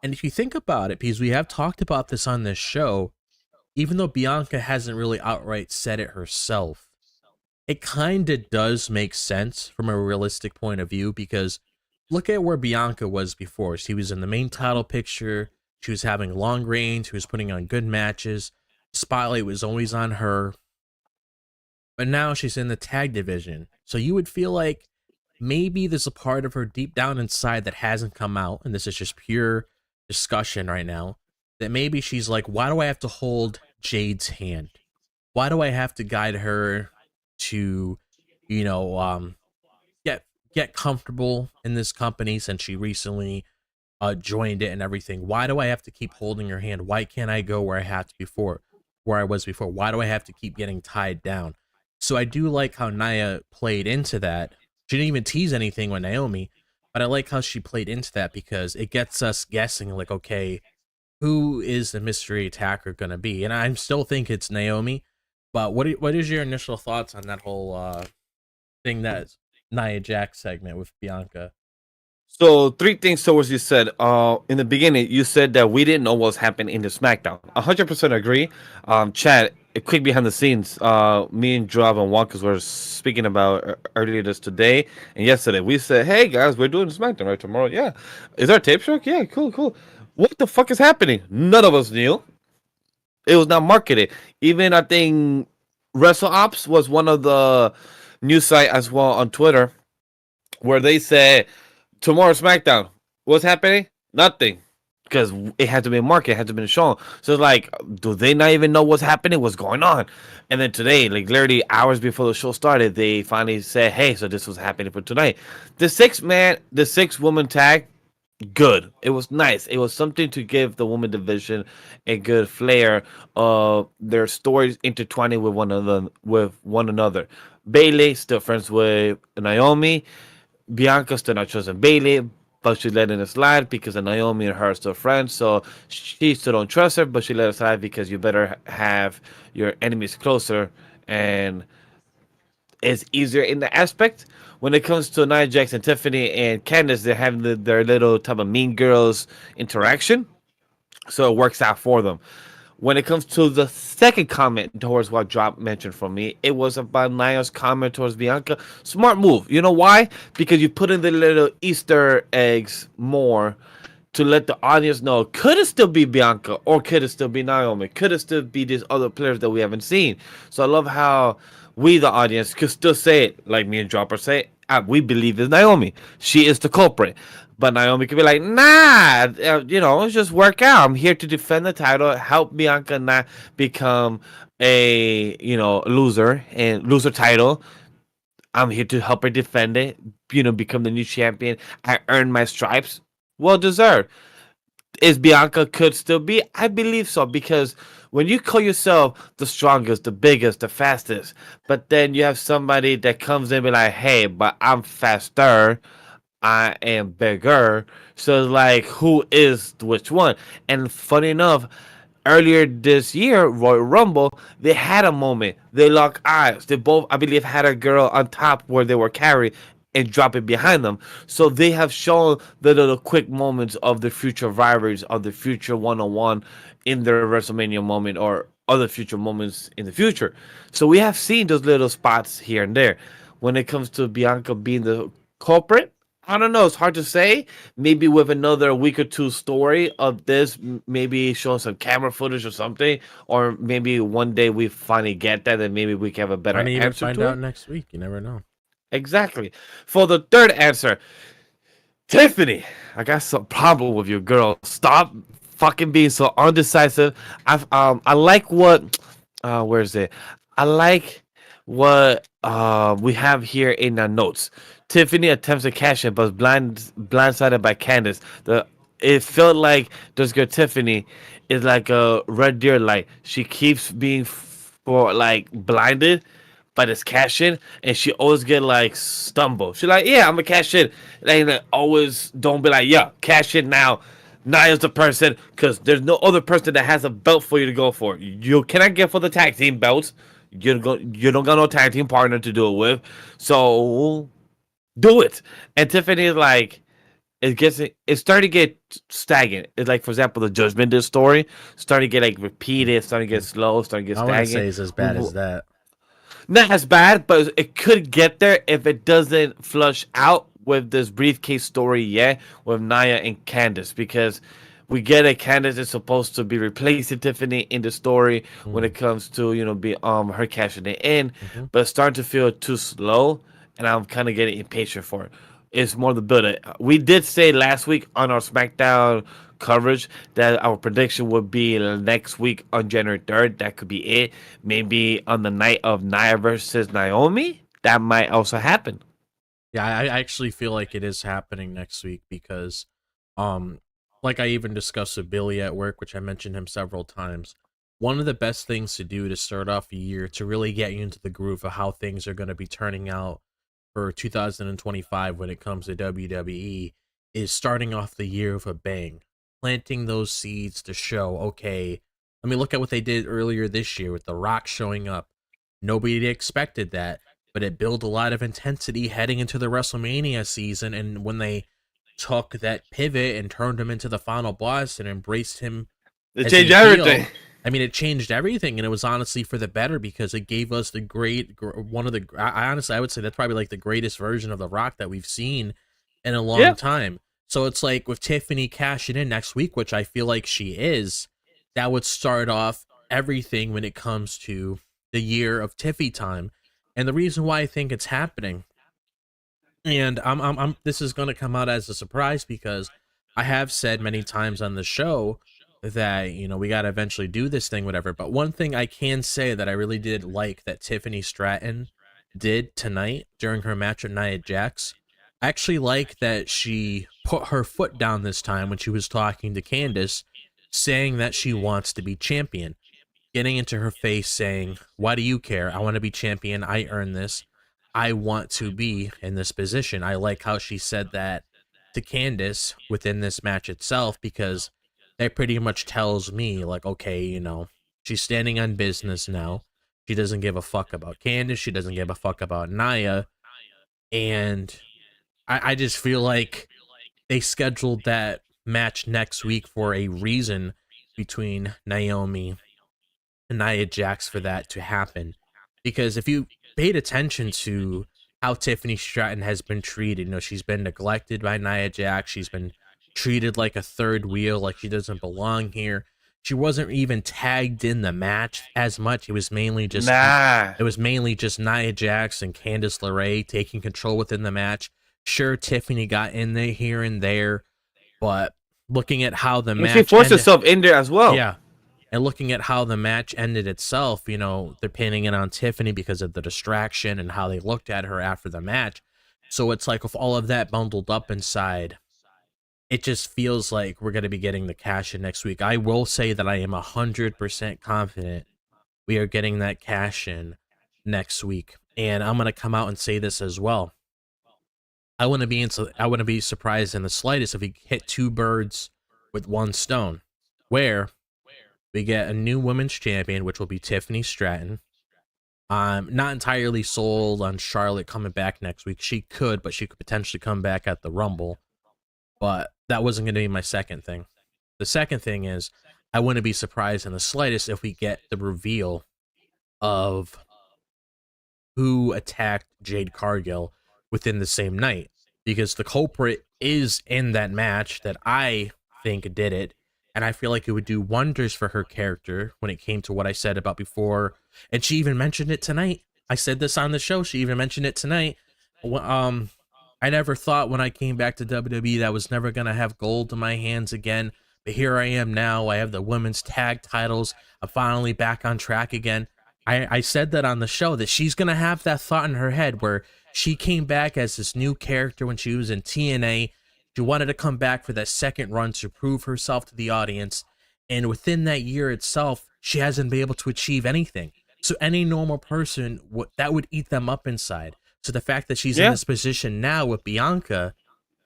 And if you think about it, because we have talked about this on this show, even though Bianca hasn't really outright said it herself, it kind of does make sense from a realistic point of view, because look at where Bianca was before. She was in the main title picture. She was having long reigns. She was putting on good matches. Spotlight was always on her. But now she's in the tag division. So you would feel like maybe there's a part of her deep down inside that hasn't come out, and this is just pure discussion right now, that maybe she's like, why do I have to hold Jade's hand? Why do I have to guide her to, get comfortable in this company since she recently joined it and everything? Why do I have to keep holding her hand? Why can't I go where I was before? Why do I have to keep getting tied down? So I do like how Nia played into that. She didn't even tease anything with Naomi, but I like how she played into that because it gets us guessing, like, okay, who is the mystery attacker going to be? And I still think it's Naomi, but what is your initial thoughts on that whole thing, that Nia Jax segment with Bianca? So three things towards you said. In the beginning, you said that we didn't know what was happening in the SmackDown. 100% agree. Chad, a quick behind the scenes. Me and Drav and Wonkas were speaking about earlier this today and yesterday. We said, "Hey guys, we're doing SmackDown right tomorrow." Yeah, is our tape show? Yeah, cool. What the fuck is happening? None of us knew. It was not marketed. Even I think WrestleOps was one of the news site as well on Twitter, where they said tomorrow SmackDown. What's happening? Nothing. Because it had to be marketed, it had to be shown. So it's like, do they not even know what's happening? What's going on? And then today, like literally hours before the show started, they finally said, hey, so this was happening for tonight. The 6-woman tag, good. It was nice. It was something to give the woman division a good flair of their stories intertwining with one another. Bayley still friends with Naomi. Bianca still not trusting Bayley, but she's letting it slide because Naomi and her are still friends. So she still don't trust her, but she let it slide because you better have your enemies closer, and it's easier in the aspect. When it comes to Nia Jax and Tiffany and Candice, they're having their little type of mean girls interaction, so it works out for them. When it comes to the second comment towards what Drop mentioned from me, it was about Nia's comment towards Bianca. Smart move. You know why? Because you put in the little Easter eggs more to let the audience know, could it still be Bianca or could it still be Naomi? Could it still be these other players that we haven't seen? So I love how we, the audience, could still say it, like me and Dropper say, we believe it's Naomi. She is the culprit. But Naomi could be like, nah, let's just work out. I'm here to defend the title, help Bianca not become a, loser and lose her title. I'm here to help her defend it, become the new champion. I earned my stripes. Well deserved. Is Bianca could still be? I believe so, because when you call yourself the strongest, the biggest, the fastest, but then you have somebody that comes in and be like, hey, but I'm faster, I am bigger. So it's like, who is which one? And funny enough, earlier this year, Royal Rumble, they had a moment. They lock eyes. They both, I believe, had a girl on top where they were carried. and drop it behind them. So they have shown the little quick moments of the future rivalries, of the future one-on-one in their WrestleMania moment or other future moments in the future. So we have seen those little spots here and there. When it comes to Bianca being the culprit, I don't know. It's hard to say. Maybe with another week or two story of this, maybe showing some camera footage or something, or maybe one day we finally get that, and maybe we can have a better Might even answer find to out it. next week. You never know. Exactly. For the third answer, Tiffany, I got some problem with you, girl. Stop fucking being so undecisive. I like what where is it? I like what we have here in our notes. Tiffany attempts to cash in, but is blindsided by Candice. It felt like this girl Tiffany is like a red deer light. She keeps being for like blinded by this cash in, and she always get like stumble. She like, yeah, I'm gonna cash in. And like, always don't be like, yeah, cash in now. Nia's the person, because there's no other person that has a belt for you to go for. You cannot get for the tag team belts. You don't got no tag team partner to do it with. So do it. And Tiffany is like, it's starting to get stagnant. It's like, for example, the Judgment Day story starting to get like repeated, starting to get slow, starting to get I wouldn't stagnant. say it's as bad as that. Not as bad, but it could get there if it doesn't flush out with this briefcase story yet with Nia and Candice, because we get it. Candice is supposed to be replacing Tiffany in the story when it comes to be her cashing it in, but it's starting to feel too slow, and I'm kind of getting impatient for it. It's more the build. We did say last week on our SmackDown coverage that our prediction would be next week on January 3rd. That could be it. Maybe on the night of Nia versus Naomi. That might also happen. Yeah, I actually feel like it is happening next week because, like I even discussed with Billy at work, which I mentioned him several times. One of the best things to do to start off a year to really get you into the groove of how things are going to be turning out for 2025 when it comes to WWE is starting off the year with a bang, planting those seeds to show, okay, let me look at what they did earlier this year with The Rock showing up. Nobody expected that, but it built a lot of intensity heading into the WrestleMania season. And when they took that pivot and turned him into the final boss and embraced him They as changed a everything. heel, I mean, it changed everything, and it was honestly for the better because it gave us one of the. I honestly, I would say that's probably like the greatest version of The Rock that we've seen in a long Yeah. time. So it's like with Tiffany cashing in next week, which I feel like she is, that would start off everything when it comes to the year of Tiffy time. And the reason why I think it's happening, and I'm this is going to come out as a surprise because I have said many times on the show that we got to eventually do this thing, whatever. But one thing I can say that I really did like that Tiffany Stratton did tonight during her match with Nia Jax, I actually like that she put her foot down this time when she was talking to Candice, saying that she wants to be champion, getting into her face saying, why do you care? I want to be champion. I earned this. I want to be in this position. I like how she said that to Candice within this match itself, because that pretty much tells me, like, okay, she's standing on business now. She doesn't give a fuck about Candice. She doesn't give a fuck about Nia. And I just feel like they scheduled that match next week for a reason between Naomi and Nia Jax for that to happen. Because if you paid attention to how Tiffany Stratton has been treated, she's been neglected by Nia Jax. She's been treated like a third wheel, like she doesn't belong here. She wasn't even tagged in the match as much. It was mainly just Nia Jax and Candice LeRae taking control within the match. Sure, Tiffany got in there here and there, but looking at how the And match she forced ended, herself in there as well. yeah, and looking at how the match ended itself, they're pinning it on Tiffany because of the distraction and how they looked at her after the match. So it's like with all of that bundled up inside, it just feels like we're going to be getting the cash in next week. I will say that I am 100% confident we are getting that cash in next week. And I'm going to come out and say this as well. I wouldn't be surprised in the slightest if we hit two birds with one stone, where we get a new women's champion, which will be Tiffany Stratton. I'm not entirely sold on Charlotte coming back next week. She could, but she could potentially come back at the Rumble. But that wasn't going to be my second thing. The second thing is, I wouldn't be surprised in the slightest if we get the reveal of who attacked Jade Cargill within the same night, because the culprit is in that match that I think did it, and I feel like it would do wonders for her character when it came to what I said about before. And she even mentioned it tonight. I said this on the show. She even mentioned it tonight. I never thought when I came back to WWE that I was never gonna have gold in my hands again, but here I am now. I have the women's tag titles. I'm finally back on track again. I said that on the show, that she's going to have that thought in her head where she came back as this new character when she was in TNA. She wanted to come back for that second run to prove herself to the audience. And within that year itself, she hasn't been able to achieve anything. So any normal person, that would eat them up inside. So the fact that she's in this position now with Bianca,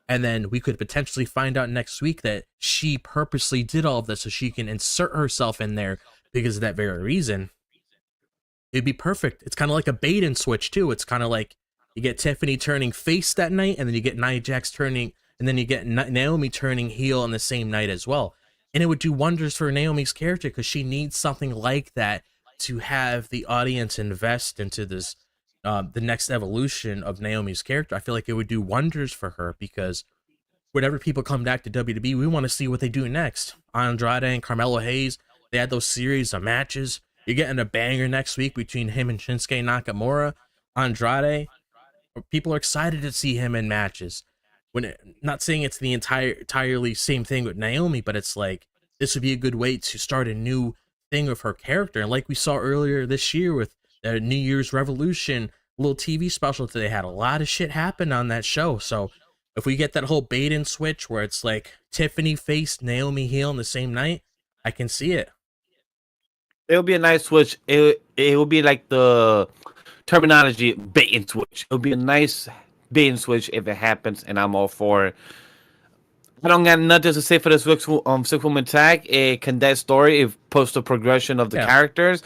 and then we could potentially find out next week that she purposely did all of this so she can insert herself in there because of that very reason, it'd be perfect. It's kind of like a bait and switch too. It's kind of like you get Tiffany turning face that night, and then you get Nia Jax turning, and then you get Naomi turning heel on the same night as well. And it would do wonders for Naomi's character because she needs something like that to have the audience invest into this, the next evolution of Naomi's character. I feel like it would do wonders for her because whenever people come back to WWE, we want to see what they do next. Andrade and Carmelo Hayes, they had those series of matches. You're getting a banger next week between him and Shinsuke Nakamura. Andrade, people are excited to see him in matches. Not saying it's the entirely same thing with Naomi, but it's like this would be a good way to start a new thing with her character. And like we saw earlier this year with the New Year's Revolution little TV special that they had, a lot of shit happened on that show. So if we get that whole bait and switch where it's like Tiffany face, Naomi heel in the same night, I can see it. It'll be a nice switch. It will be like the terminology bait and switch. It'll be a nice bait and switch if it happens, and I'm all for it. I don't got nothing to say for this six-woman tag. A condensed story. It posts the progression of the characters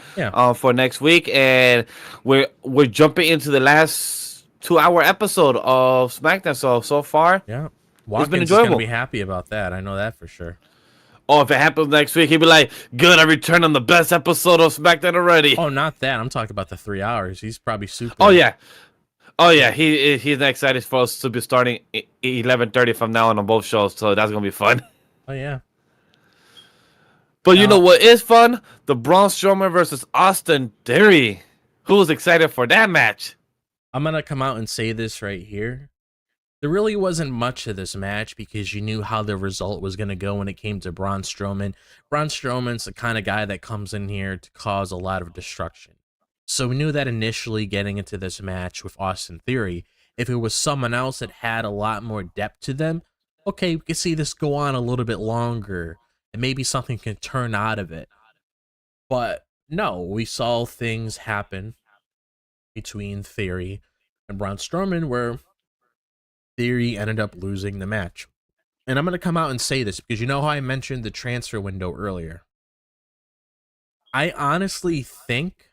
for next week, and we're jumping into the last 2-hour episode of SmackDown. So far, Watkins it's been enjoyable. Is gonna be happy about that. I know that for sure. Oh, if it happens next week, he'd be like, good, I returned on the best episode of SmackDown already. Oh, not that. I'm talking about the 3 hours. He's probably super. Oh, yeah. Oh, yeah. He's excited for us to be starting 11:30 from now on both shows, so that's going to be fun. Oh, yeah. But you know what is fun? The Braun Strowman versus Austin Theory. Who's excited for that match? I'm going to come out and say this right here. There really wasn't much of this match because you knew how the result was going to go when it came to Braun Strowman. Braun Strowman's the kind of guy that comes in here to cause a lot of destruction. So we knew that initially getting into this match with Austin Theory, if it was someone else that had a lot more depth to them, okay, we could see this go on a little bit longer and maybe something can turn out of it. But no, we saw things happen between Theory and Braun Strowman where Theory ended up losing the match. And I'm going to come out and say this because you know how I mentioned the transfer window earlier. I honestly think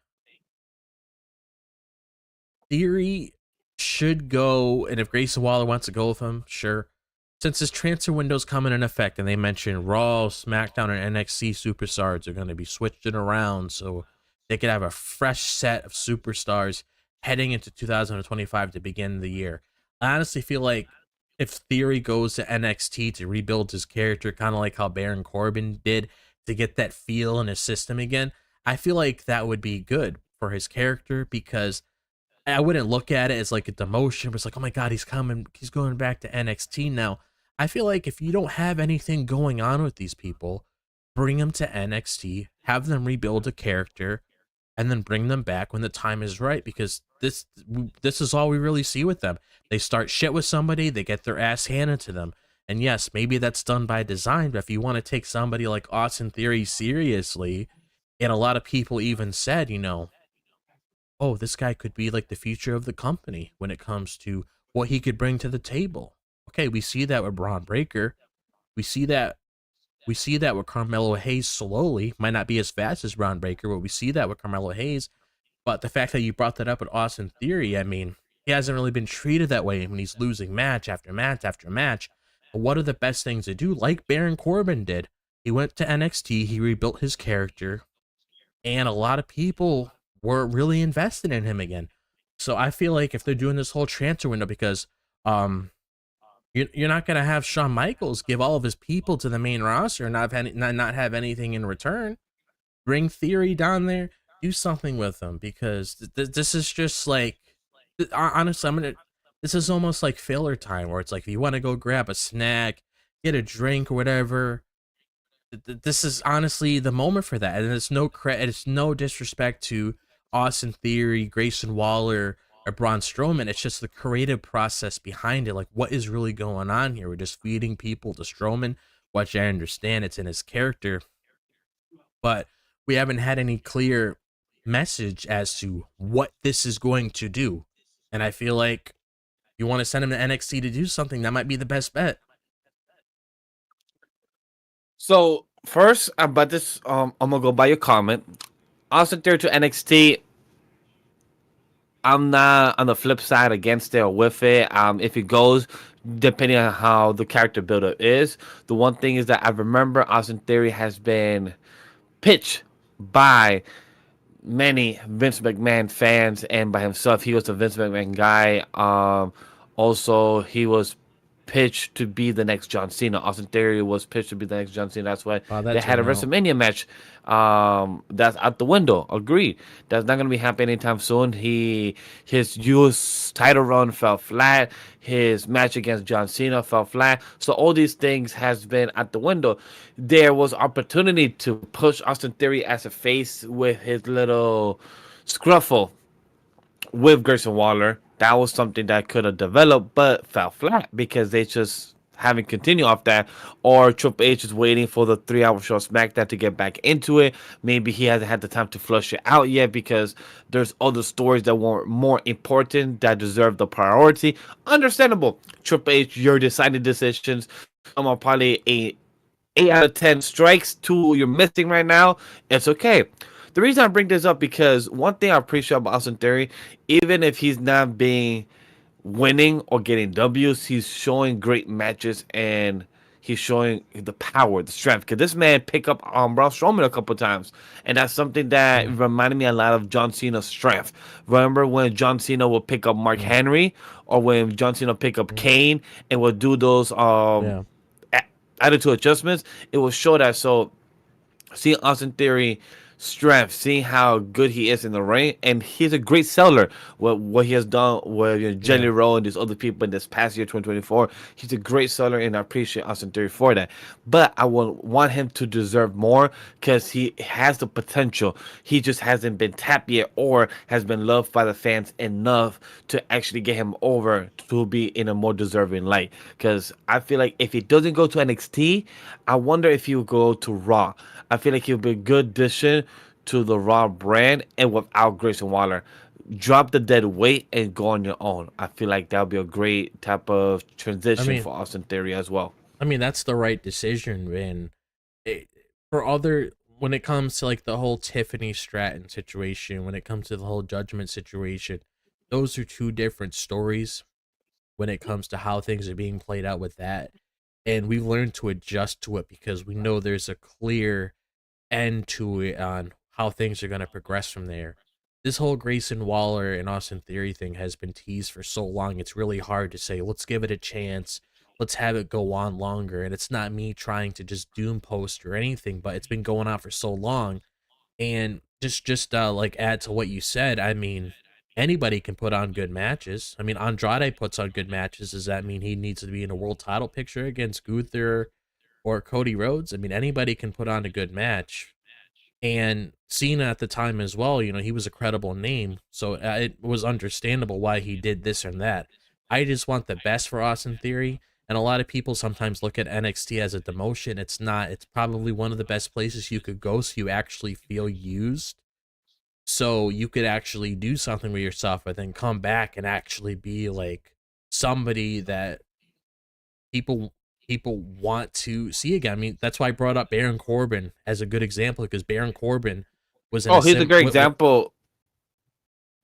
Theory should go, and if Grayson Waller wants to go with him, sure. Since this transfer window's coming in effect, and they mentioned Raw, SmackDown, and NXT superstars are going to be switching around so they could have a fresh set of superstars heading into 2025 to begin the year. I honestly feel like if Theory goes to NXT to rebuild his character, kind of like how Baron Corbin did to get that feel in his system again, I feel like that would be good for his character because I wouldn't look at it as like a demotion, but it's like, oh my God, he's going back to NXT now. I feel like if you don't have anything going on with these people, bring them to NXT, have them rebuild a character, and then bring them back when the time is right because this is all we really see with them. They start shit with somebody, they get their ass handed to them. And yes, maybe that's done by design, but if you want to take somebody like Austin Theory seriously, and a lot of people even said, you know, oh, this guy could be like the future of the company when it comes to what he could bring to the table. Okay, we see that with Braun Breaker. We see that with Carmelo Hayes slowly. Might not be as fast as Braun Breaker, but we see that with Carmelo Hayes. But the fact that you brought that up with Austin Theory, I mean, he hasn't really been treated that way when he's losing match after match after match. But what are the best things to do? Like Baron Corbin did. He went to NXT, he rebuilt his character, and a lot of people were really invested in him again. So I feel like if they're doing this whole transfer window, because you're not gonna have Shawn Michaels give all of his people to the main roster and not have anything in return. Bring Theory down there, do something with them, because this is just like, honestly, this is almost like filler time, where it's like if you want to go grab a snack, get a drink or whatever, this is honestly the moment for that. And it's no disrespect to Austin Theory, Grayson Waller, or Braun Strowman. It's just the creative process behind it. Like, what is really going on here? We're just feeding people to Strowman, which I understand, it's in his character, but we haven't had any clear message as to what this is going to do. And I feel like you want to send him to NXT to do something, that might be the best bet. So first about this, I'm gonna go by your comment. Austin Theory to NXT. I'm not on the flip side against it or with it. If it goes, depending on how the character buildup is. The one thing is that I remember Austin Theory has been pitched by many Vince McMahon fans and by himself. He was a Vince McMahon guy. Also, he was pitched to be the next John Cena. Austin Theory was pitched to be the next John Cena. That's why Wow, they that's had a no. WrestleMania match. That's out the window. Agreed. That's not gonna be happening anytime soon. His US title run fell flat. His match against John Cena fell flat. So all these things has been out the window. There was opportunity to push Austin Theory as a face with his little scruffle with Grayson Waller. That was something that could have developed, but fell flat because they just haven't continued off that. Or Triple H is waiting for the 3 hour show SmackDown to get back into it. Maybe he hasn't had the time to flush it out yet because there's other stories that were more important that deserve the priority. Understandable. Triple H, your deciding decisions. Some are probably 8 out of 10 strikes. 2 you're missing right now. It's okay. The reason I bring this up because one thing I appreciate about Austin Theory, even if he's not being winning or getting W's, he's showing great matches and he's showing the power, the strength. Because this man picked up Braun Strowman a couple times, and that's something that reminded me a lot of John Cena's strength. Remember when John Cena would pick up Mark Henry, or when John Cena pick up Kane and would do those Yeah. attitude adjustments? It will show that. So seeing Austin Theory strength, seeing how good he is in the ring, and he's a great seller. What he has done with Jelly Roll and these other people in this past year, 2024, he's a great seller, and I appreciate Austin Theory for that. But I will want him to deserve more because he has the potential. He just hasn't been tapped yet, or has been loved by the fans enough to actually get him over to be in a more deserving light. Because I feel like if he doesn't go to NXT, I wonder if he will go to Raw. I feel like he'll be a good addition to the Raw brand, and without Grayson Waller. Drop the dead weight and go on your own. I feel like that would be a great type of transition for Austin Theory as well. I mean, that's the right decision, and it, when it comes to like the whole Tiffany Stratton situation, when it comes to the whole Judgment situation, those are two different stories when it comes to how things are being played out with that. And we've learned to adjust to it because we know there's a clear end to it on how things are going to progress from there. This whole Grayson Waller and Austin Theory thing has been teased for so long. It's really hard to say, let's give it a chance. Let's have it go on longer. And it's not me trying to just doom post or anything, but it's been going on for so long. And just like add to what you said, I mean, anybody can put on good matches. I mean, Andrade puts on good matches. Does that mean he needs to be in a world title picture against Gunther or Cody Rhodes? I mean, anybody can put on a good match. And Cena at the time as well, you know, he was a credible name, so it was understandable why he did this and that. I just want the best for Austin Theory, and a lot of people sometimes look at NXT as a demotion. It's not. It's probably one of the best places you could go so you actually feel used, so you could actually do something with yourself and then come back and actually be like somebody that people want to see again. I mean, that's why I brought up Baron Corbin as a good example, because Baron Corbin was in Oh, he's a great example.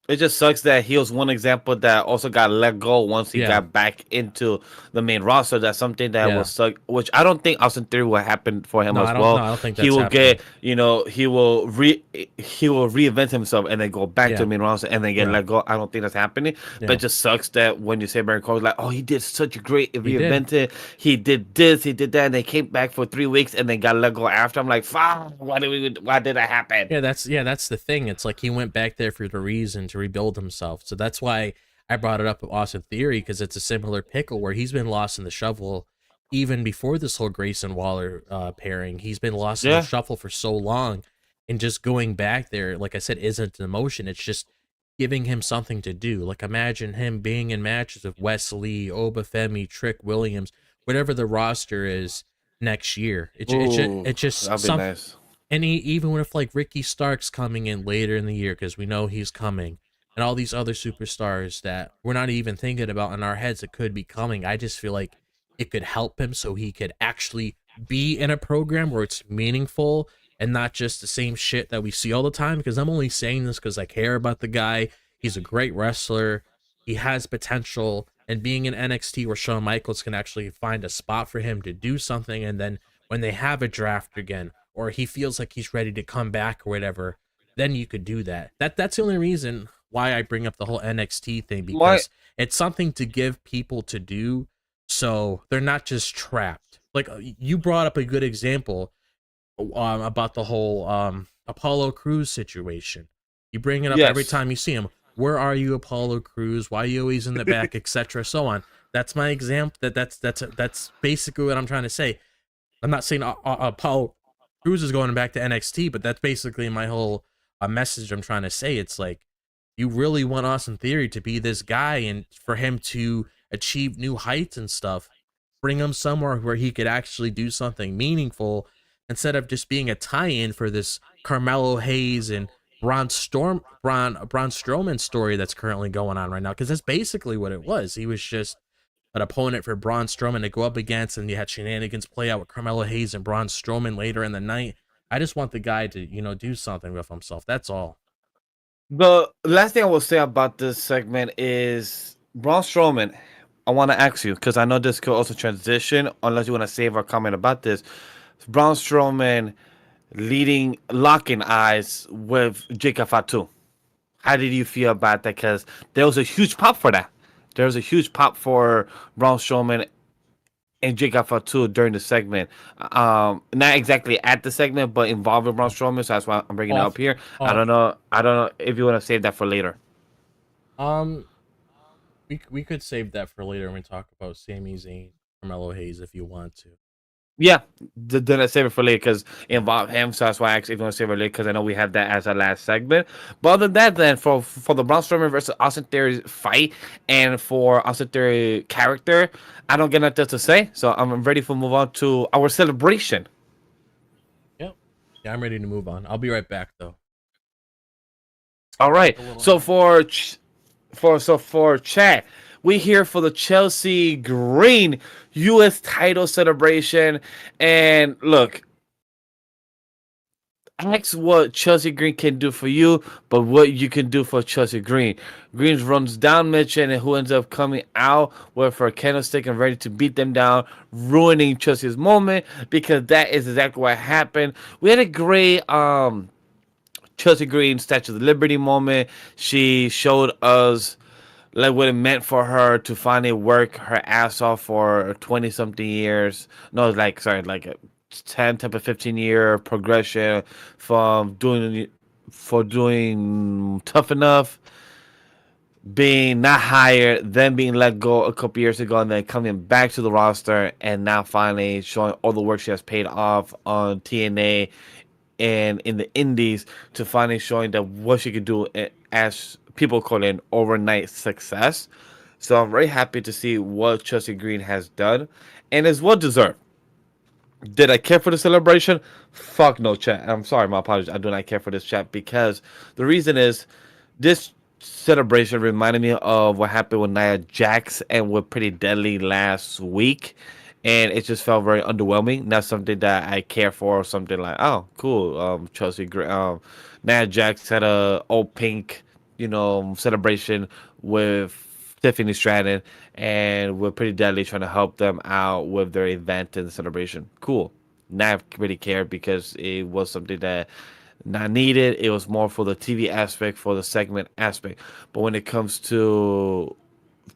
It just sucks that he was one example that also got let go once he Yeah, got back into the main roster. That's something that will yeah. suck, which I don't think Austin Theory will happen for him No, I as don't. No, well. I don't think He that's will happening. get, he will reinvent himself and then go back to Yeah, the main roster and then get yeah, let go. I don't think that's happening. But yeah. it just sucks that when you say Baron Corbin, like, oh, he did such a great He did. reinvented. He did this, he did that, and they came back for 3 weeks and then got let go after. I'm like, fuck, why did that happen? That's the thing. It's like he went back there for the reason to rebuild himself. So that's why I brought it up with Austin Theory, because it's a similar pickle where he's been lost in the shuffle even before this whole Grayson Waller pairing. He's been lost in the Yeah. shuffle for so long, and just going back there, like I said, isn't an emotion. It's just giving him something to do. Like imagine him being in matches with Wesley, Obafemi, Trick Williams, whatever the roster is next year. Ooh, It's just that'd be some. nice. And even with like Ricky Starks coming in later in the year, because we know he's coming, and all these other superstars that we're not even thinking about in our heads that could be coming, I just feel like it could help him so he could actually be in a program where it's meaningful and not just the same shit that we see all the time. Because I'm only saying this because I care about the guy. He's a great wrestler. He has potential. And being in NXT where Shawn Michaels can actually find a spot for him to do something, and then when they have a draft again, or he feels like he's ready to come back or whatever, then you could do that. That's the only reason why I bring up the whole NXT thing, My because it's something to give people to do so they're not just trapped. Like you brought up a good example about the whole Apollo Crews situation. You bring it up every yes. time you see him. Where are you, Apollo Crews? Why are you always in the back, etc. So on. That's my example. That's basically what I'm trying to say. I'm not saying Apollo Crews is going back to NXT, but that's basically my whole message I'm trying to say. It's like you really want Austin Theory to be this guy, and for him to achieve new heights and stuff. Bring him somewhere where he could actually do something meaningful instead of just being a tie-in for this Carmelo Hayes and Braun Strowman story that's currently going on right now. Because that's basically what it was. He was just an opponent for Braun Strowman to go up against, and you had shenanigans play out with Carmelo Hayes and Braun Strowman later in the night. I just want the guy to, do something with himself. That's all. The last thing I will say about this segment is Braun Strowman. I want to ask you because I know this could also transition, unless you want to save our comment about this. Braun Strowman locking eyes with Jacob Fatu. How did you feel about that? Because there was a huge pop for that. There was a huge pop for Braun Strowman and Jacob Fatu during the segment. Not exactly at the segment, but involving Braun Strowman. So that's why I'm bringing it up Off, here. I off. don't know. I don't know if you want to save that for later. Um, we could save that for later when we talk about Sami Zayn, Carmelo Hayes, if you want to. Yeah, then I save it for later because it involved him. So that's why I actually want to save it later because I know we had that as our last segment. But other than that, then for the Braun Strowman versus Austin Theory fight and for Austin Theory character, I don't get nothing to say. So I'm ready for move on to our celebration. Yep. Yeah, I'm ready to move on. I'll be right back though. All right. Take a little So nap. for chat, we here for the Chelsea Green U.S. title celebration. And look, ask what Chelsea Green can do for you, but what you can do for Chelsea Green. Green runs down Mitchell, and who ends up coming out with her candlestick and ready to beat them down, ruining Chelsea's moment because that is exactly what happened. We had a great Chelsea Green Statue of Liberty moment. She showed us like what it meant for her to finally work her ass off for 20 something years. No, like sorry, like a 10 type of 15-year progression from doing tough enough, being not hired, then being let go a couple years ago, and then coming back to the roster, and now finally showing all the work she has paid off on TNA and in the indies to finally showing that what she could do as people call it overnight success. So I'm very happy to see what Chelsea Green has done and is well deserved. Did I care for the celebration? Fuck no, chat. I'm sorry, my apologies. I do not care for this chat because the reason is this celebration reminded me of what happened with Nia Jax and with Pretty Deadly last week. And it just felt very underwhelming. Not something that I care for, or something like, oh, cool. Nia Jax had a old pink celebration with Tiffany Stratton and with Pretty Deadly trying to help them out with their event and celebration. Cool. Not really cared because it was something that not needed. It was more for the TV aspect, for the segment aspect. But when it comes to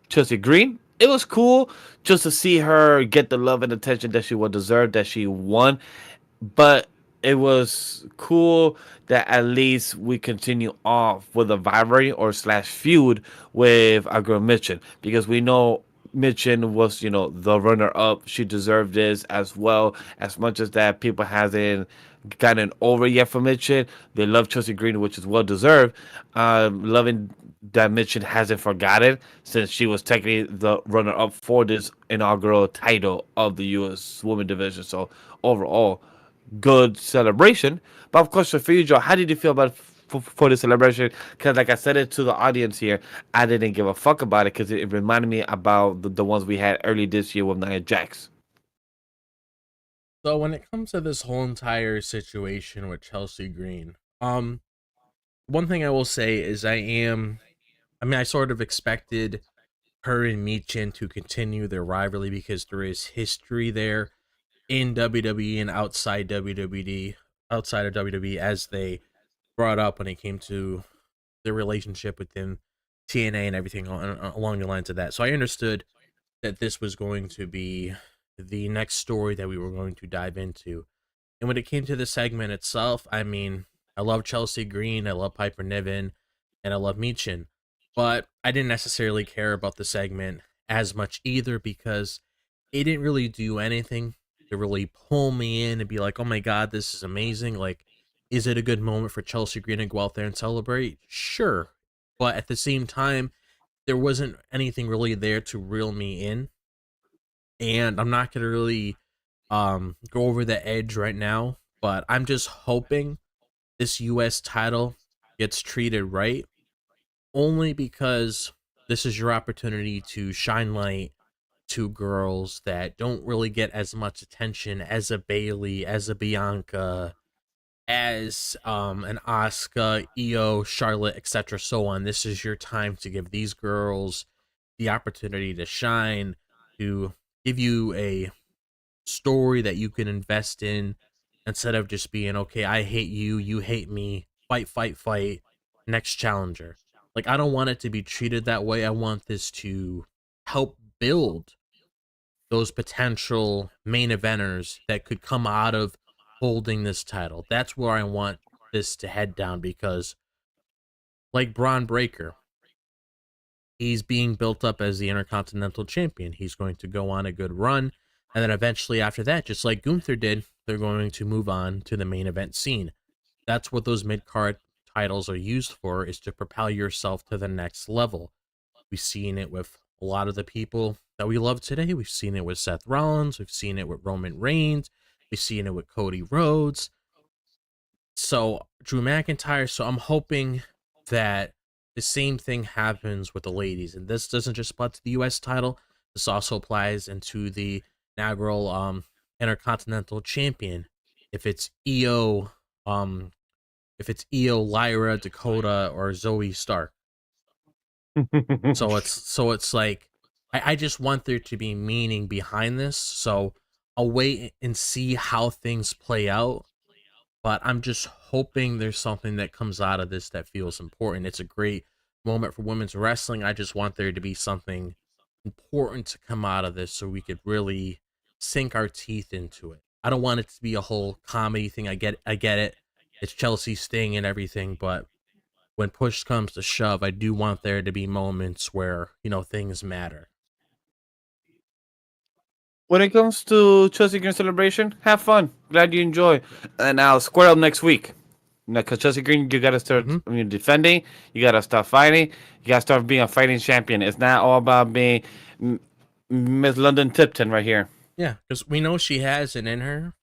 Chelsea Green, it was cool just to see her get the love and attention that she would deserve, that she won. But it was cool that at least we continue off with a rivalry or slash feud with our girl Mitchin, because we know Mitchin was, the runner up. She deserved this as well. As much as that people hasn't gotten over yet for Mitchin, they love Chelsea Green, which is well deserved. Loving that Mitchin hasn't forgotten, since she was technically the runner up for this inaugural title of the U.S. Women Division. So overall, good celebration. But of course, for you, Joe, how did you feel about for the celebration? Because like I said it to the audience here, I didn't give a fuck about it because it reminded me about the ones we had early this year with Nia Jax. So when it comes to this whole entire situation with Chelsea Green, one thing I will say is I sort of expected her and Michin to continue their rivalry because there is history there in WWE and outside of WWE, as they brought up when it came to their relationship within TNA and everything along the lines of that. So I understood that this was going to be the next story that we were going to dive into. And when it came to the segment itself, I love Chelsea Green, I love Piper Niven, and I love Michin. But I didn't necessarily care about the segment as much either because it didn't really do anything to really pull me in and be like, oh my God, this is amazing. Like, is it a good moment for Chelsea Green to go out there and celebrate? Sure. But at the same time, there wasn't anything really there to reel me in. And I'm not going to really go over the edge right now, but I'm just hoping this US title gets treated right, only because this is your opportunity to shine light to girls that don't really get as much attention as a Bailey, as a Bianca, as an Asuka, Io, Charlotte, etc. so on. This is your time to give these girls the opportunity to shine, to give you a story that you can invest in instead of just being, okay, I hate you, you hate me, fight, fight, fight, next challenger. Like, I don't want it to be treated that way. I want this to help build those potential main eventers that could come out of holding this title. That's where I want this to head down because, like Braun Breaker, he's being built up as the Intercontinental Champion. He's going to go on a good run. And then eventually after that, just like Gunther did, they're going to move on to the main event scene. That's what those mid-card titles are used for, is to propel yourself to the next level. We've seen it with a lot of the people that we love today. We've seen it with Seth Rollins. We've seen it with Roman Reigns. We've seen it with Cody Rhodes. So Drew McIntyre. So I'm hoping that the same thing happens with the ladies. And this doesn't just apply to the US title. This also applies into the inaugural Intercontinental Champion. If it's Io, Lyra, Dakota, or Zoe Stark. So it's like I just want there to be meaning behind this. So I'll wait and see how things play out. But I'm just hoping there's something that comes out of this that feels important. It's a great moment for women's wrestling. I just want there to be something important to come out of this so we could really sink our teeth into it. I don't want it to be a whole comedy thing. I get it. It's Chelsea Sting and everything, but when push comes to shove, I do want there to be moments where, things matter. When it comes to Chelsea Green celebration, have fun. Glad you enjoy. And I'll square up next week. Because Chelsea Green, you gotta start defending. You gotta start fighting. You gotta start being a fighting champion. It's not all about being Miss London Tipton right here. Yeah, because we know she has it in her.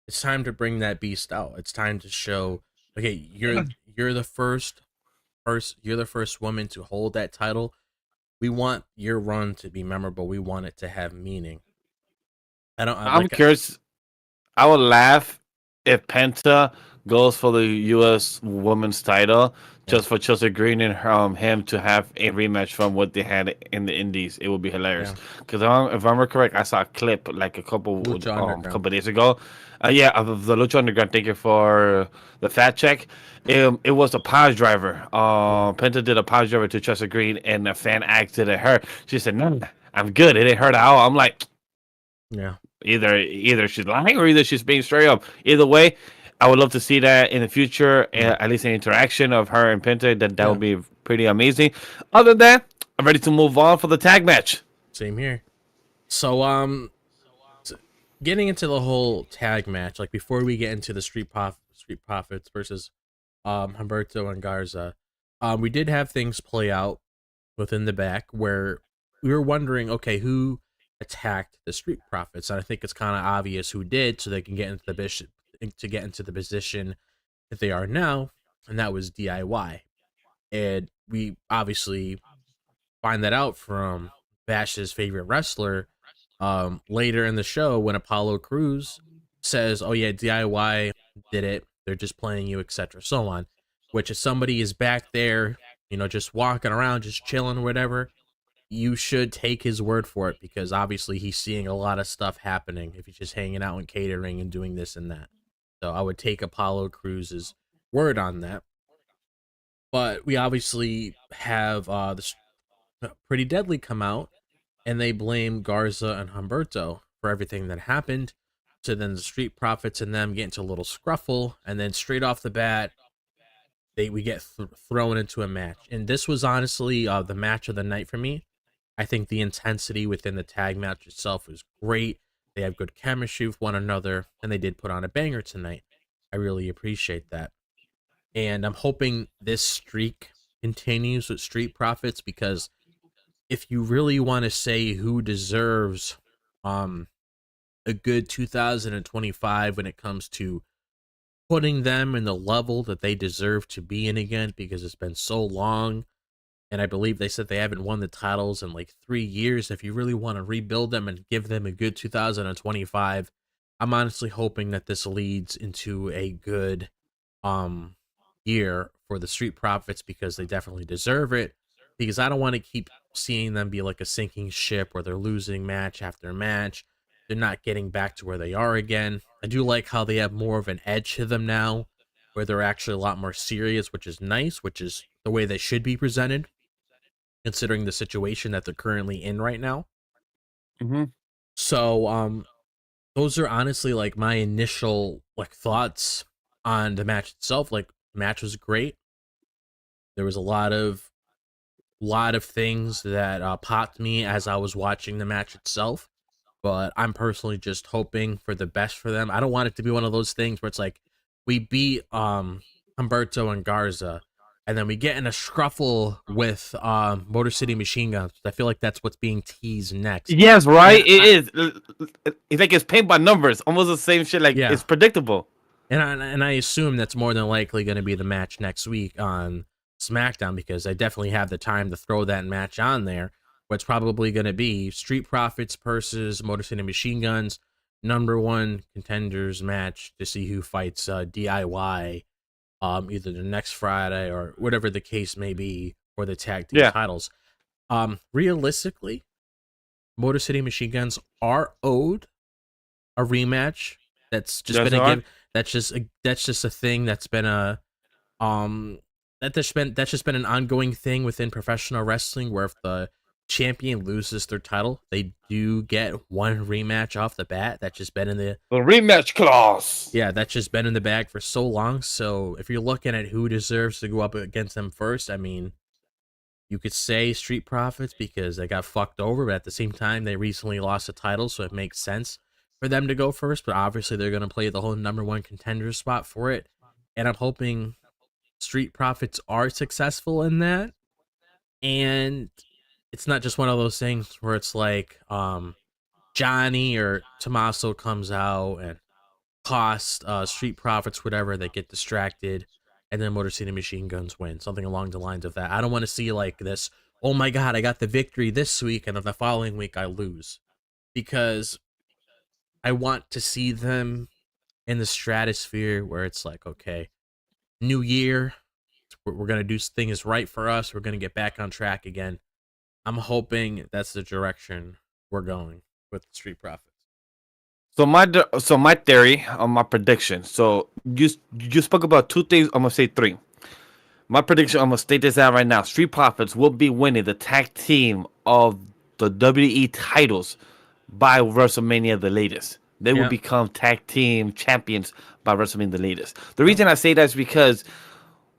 It's time to bring that beast out. It's time to show, okay, you're the first woman to hold that title. We want your run to be memorable. We want it to have meaning. I'm curious. I would laugh if Penta goes for the U.S. Women's title, Yeah. just for Chelsea Green and him to have a rematch from what they had in the Indies. It would be hilarious. Yeah. Because if I'm correct, I saw a clip like a Lucha Underground. couple days ago. Yeah, of the Lucha Underground. Thank you for the fact check. It was a pause driver. Yeah. Penta did a pause driver to Chelsea Green, and a fan asked it at her. She said, "No, I'm good. It didn't hurt at all." I'm like, Yeah. either she's lying or either she's being straight up. Either way, I would love to see that in the future. At least an interaction of her and Penta. That Yeah. would be pretty amazing. Other than that, I'm ready to move on for the tag match. Same here. So getting into the whole tag match, like before we get into the Street Profits versus Humberto and Garza, we did have things play out within the back where we were wondering, okay, who attacked the Street Profits? And I think it's kind of obvious who did, so they can get into the position that they are now, and that was DIY. And we obviously find that out from Vash's favorite wrestler later in the show when Apollo Crews says, "Oh yeah, DIY did it. They're just playing you, etc." So on. Which if somebody is back there, just walking around, just chilling, whatever, you should take his word for it because obviously he's seeing a lot of stuff happening if he's just hanging out and catering and doing this and that. So I would take Apollo Crews's word on that. But we obviously have Pretty Deadly come out and they blame Garza and Humberto for everything that happened. So then the Street Profits and them get into a little scruffle, and then straight off the bat, we get thrown into a match. And this was honestly the match of the night for me. I think the intensity within the tag match itself was great. They have good chemistry with one another, and they did put on a banger tonight. I really appreciate that. And I'm hoping this streak continues with Street Profits because if you really want to say who deserves a good 2025 when it comes to putting them in the level that they deserve to be in again, because it's been so long, and I believe they said they haven't won the titles in like 3 years. If you really want to rebuild them and give them a good 2025, I'm honestly hoping that this leads into a good year for the Street Profits because they definitely deserve it. Because I don't want to keep seeing them be like a sinking ship where they're losing match after match. They're not getting back to where they are again. I do like how they have more of an edge to them now, where they're actually a lot more serious, which is nice, which is the way they should be presented, considering the situation that they're currently in right now. Mm-hmm. So, those are honestly like my initial like thoughts on the match itself. Like, the match was great. There was a lot of things that popped me as I was watching the match itself. But I'm personally just hoping for the best for them. I don't want it to be one of those things where it's like we beat Humberto and Garza, and then we get in a scruffle with Motor City Machine Guns. I feel like that's what's being teased next. Yes, right. It is. It's like it's paint by numbers, almost the same shit. Like it's predictable. And I assume that's more than likely going to be the match next week on SmackDown because they definitely have the time to throw that match on there. What's probably going to be Street Profits versus Motor City Machine Guns, #1 contenders match to see who fights DIY either the next Friday or whatever the case may be for the tag team titles. Realistically, Motor City Machine Guns are owed a rematch. That's just been a give. That's just a thing that's been a that's just been an ongoing thing within professional wrestling where if the champion loses their title, they do get one rematch off the bat. That's just been in the rematch clause. Yeah, that's just been in the bag for so long. So if you're looking at who deserves to go up against them first, I mean, you could say Street Profits because they got fucked over, but at the same time, they recently lost the title, so it makes sense for them to go first. But obviously, they're going to play the whole #1 contender spot for it. And I'm hoping Street Profits are successful in that. And it's not just one of those things where it's like Johnny or Tommaso comes out and cost Street Profits whatever, they get distracted, and then Motor City Machine Guns win. Something along the lines of that. I don't want to see like this, oh my god, I got the victory this week, and then the following week I lose. Because I want to see them in the stratosphere where it's like, okay, new year, we're gonna do things right for us. We're gonna get back on track again. I'm hoping that's the direction we're going with the Street Profits. So my theory on my prediction. So you spoke about two things. I'm gonna say three. My prediction. I'm gonna state this out right now. Street Profits will be winning the tag team of the WWE titles by WrestleMania the latest. They will Yeah. become tag team champions by WrestleMania the latest. The reason I say that is because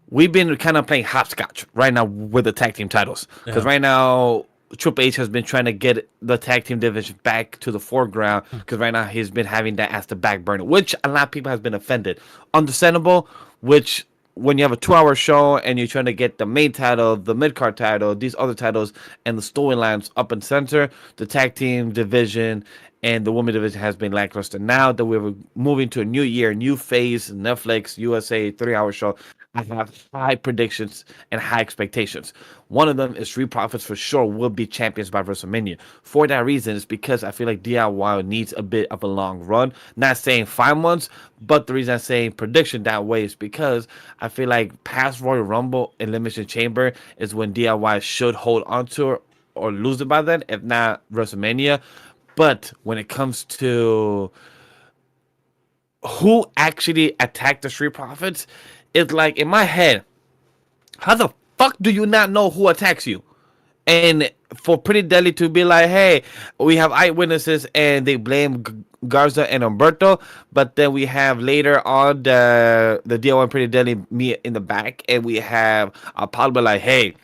we've been kind of playing hopscotch right now with the tag team titles. Because Yeah. right now, Triple H has been trying to get the tag team division back to the foreground. Because right now, he's been having that as the back burner, which a lot of people has been offended. Understandable, which when you have a 2-hour show and you're trying to get the main title, the mid card title, these other titles, and the storylines up and center, the tag team division and the women division has been lackluster. Now that we're moving to a new year, new phase, Netflix, USA, 3-hour show, I have high predictions and high expectations. One of them is Street Profits for sure will be champions by WrestleMania. For that reason, it's because I feel like DIY needs a bit of a long run. Not saying 5 months, but the reason I'm saying prediction that way is because I feel like past Royal Rumble, Elimination Chamber is when DIY should hold on to it or lose it by then, if not WrestleMania. But when it comes to who actually attacked the Street Profits, it's like in my head, how the fuck do you not know who attacks you? And for Pretty Deadly to be like, hey, we have eyewitnesses and they blame Garza and Humberto, but then we have later on the DIY and Pretty Deadly me in the back, and we have Apollo be like, hey,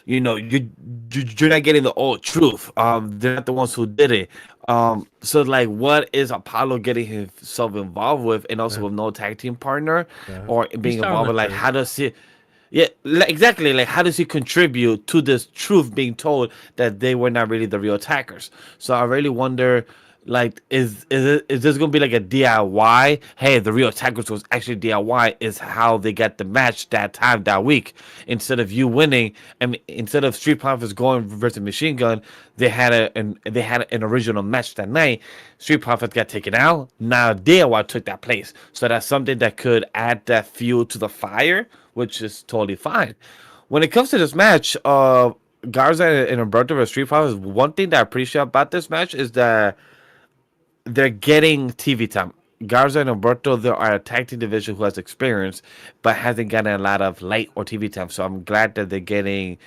you're not getting the old truth. They're not the ones who did it. So like, what is Apollo getting himself involved with, and also Yeah. with no tag team partner, Yeah. or He's being telling involved the with like truth. how does he? Yeah, exactly. Like, how does he contribute to this truth being told that they were not really the real attackers? So I really wonder, like, is this gonna be like a DIY? Hey, the real attackers was actually DIY. Is how they got the match that time that week instead of you winning. I mean, instead of Street Profits going versus Machine Gun, they had an original match that night. Street Profits got taken out. Now DIY took that place. So that's something that could add that fuel to the fire, which is totally fine. When it comes to this match, Garza and Humberto versus Street Profits, one thing that I appreciate about this match is that they're getting TV time. Garza and Humberto, they are a tag team division who has experience, but hasn't gotten a lot of light or TV time. So I'm glad that they're getting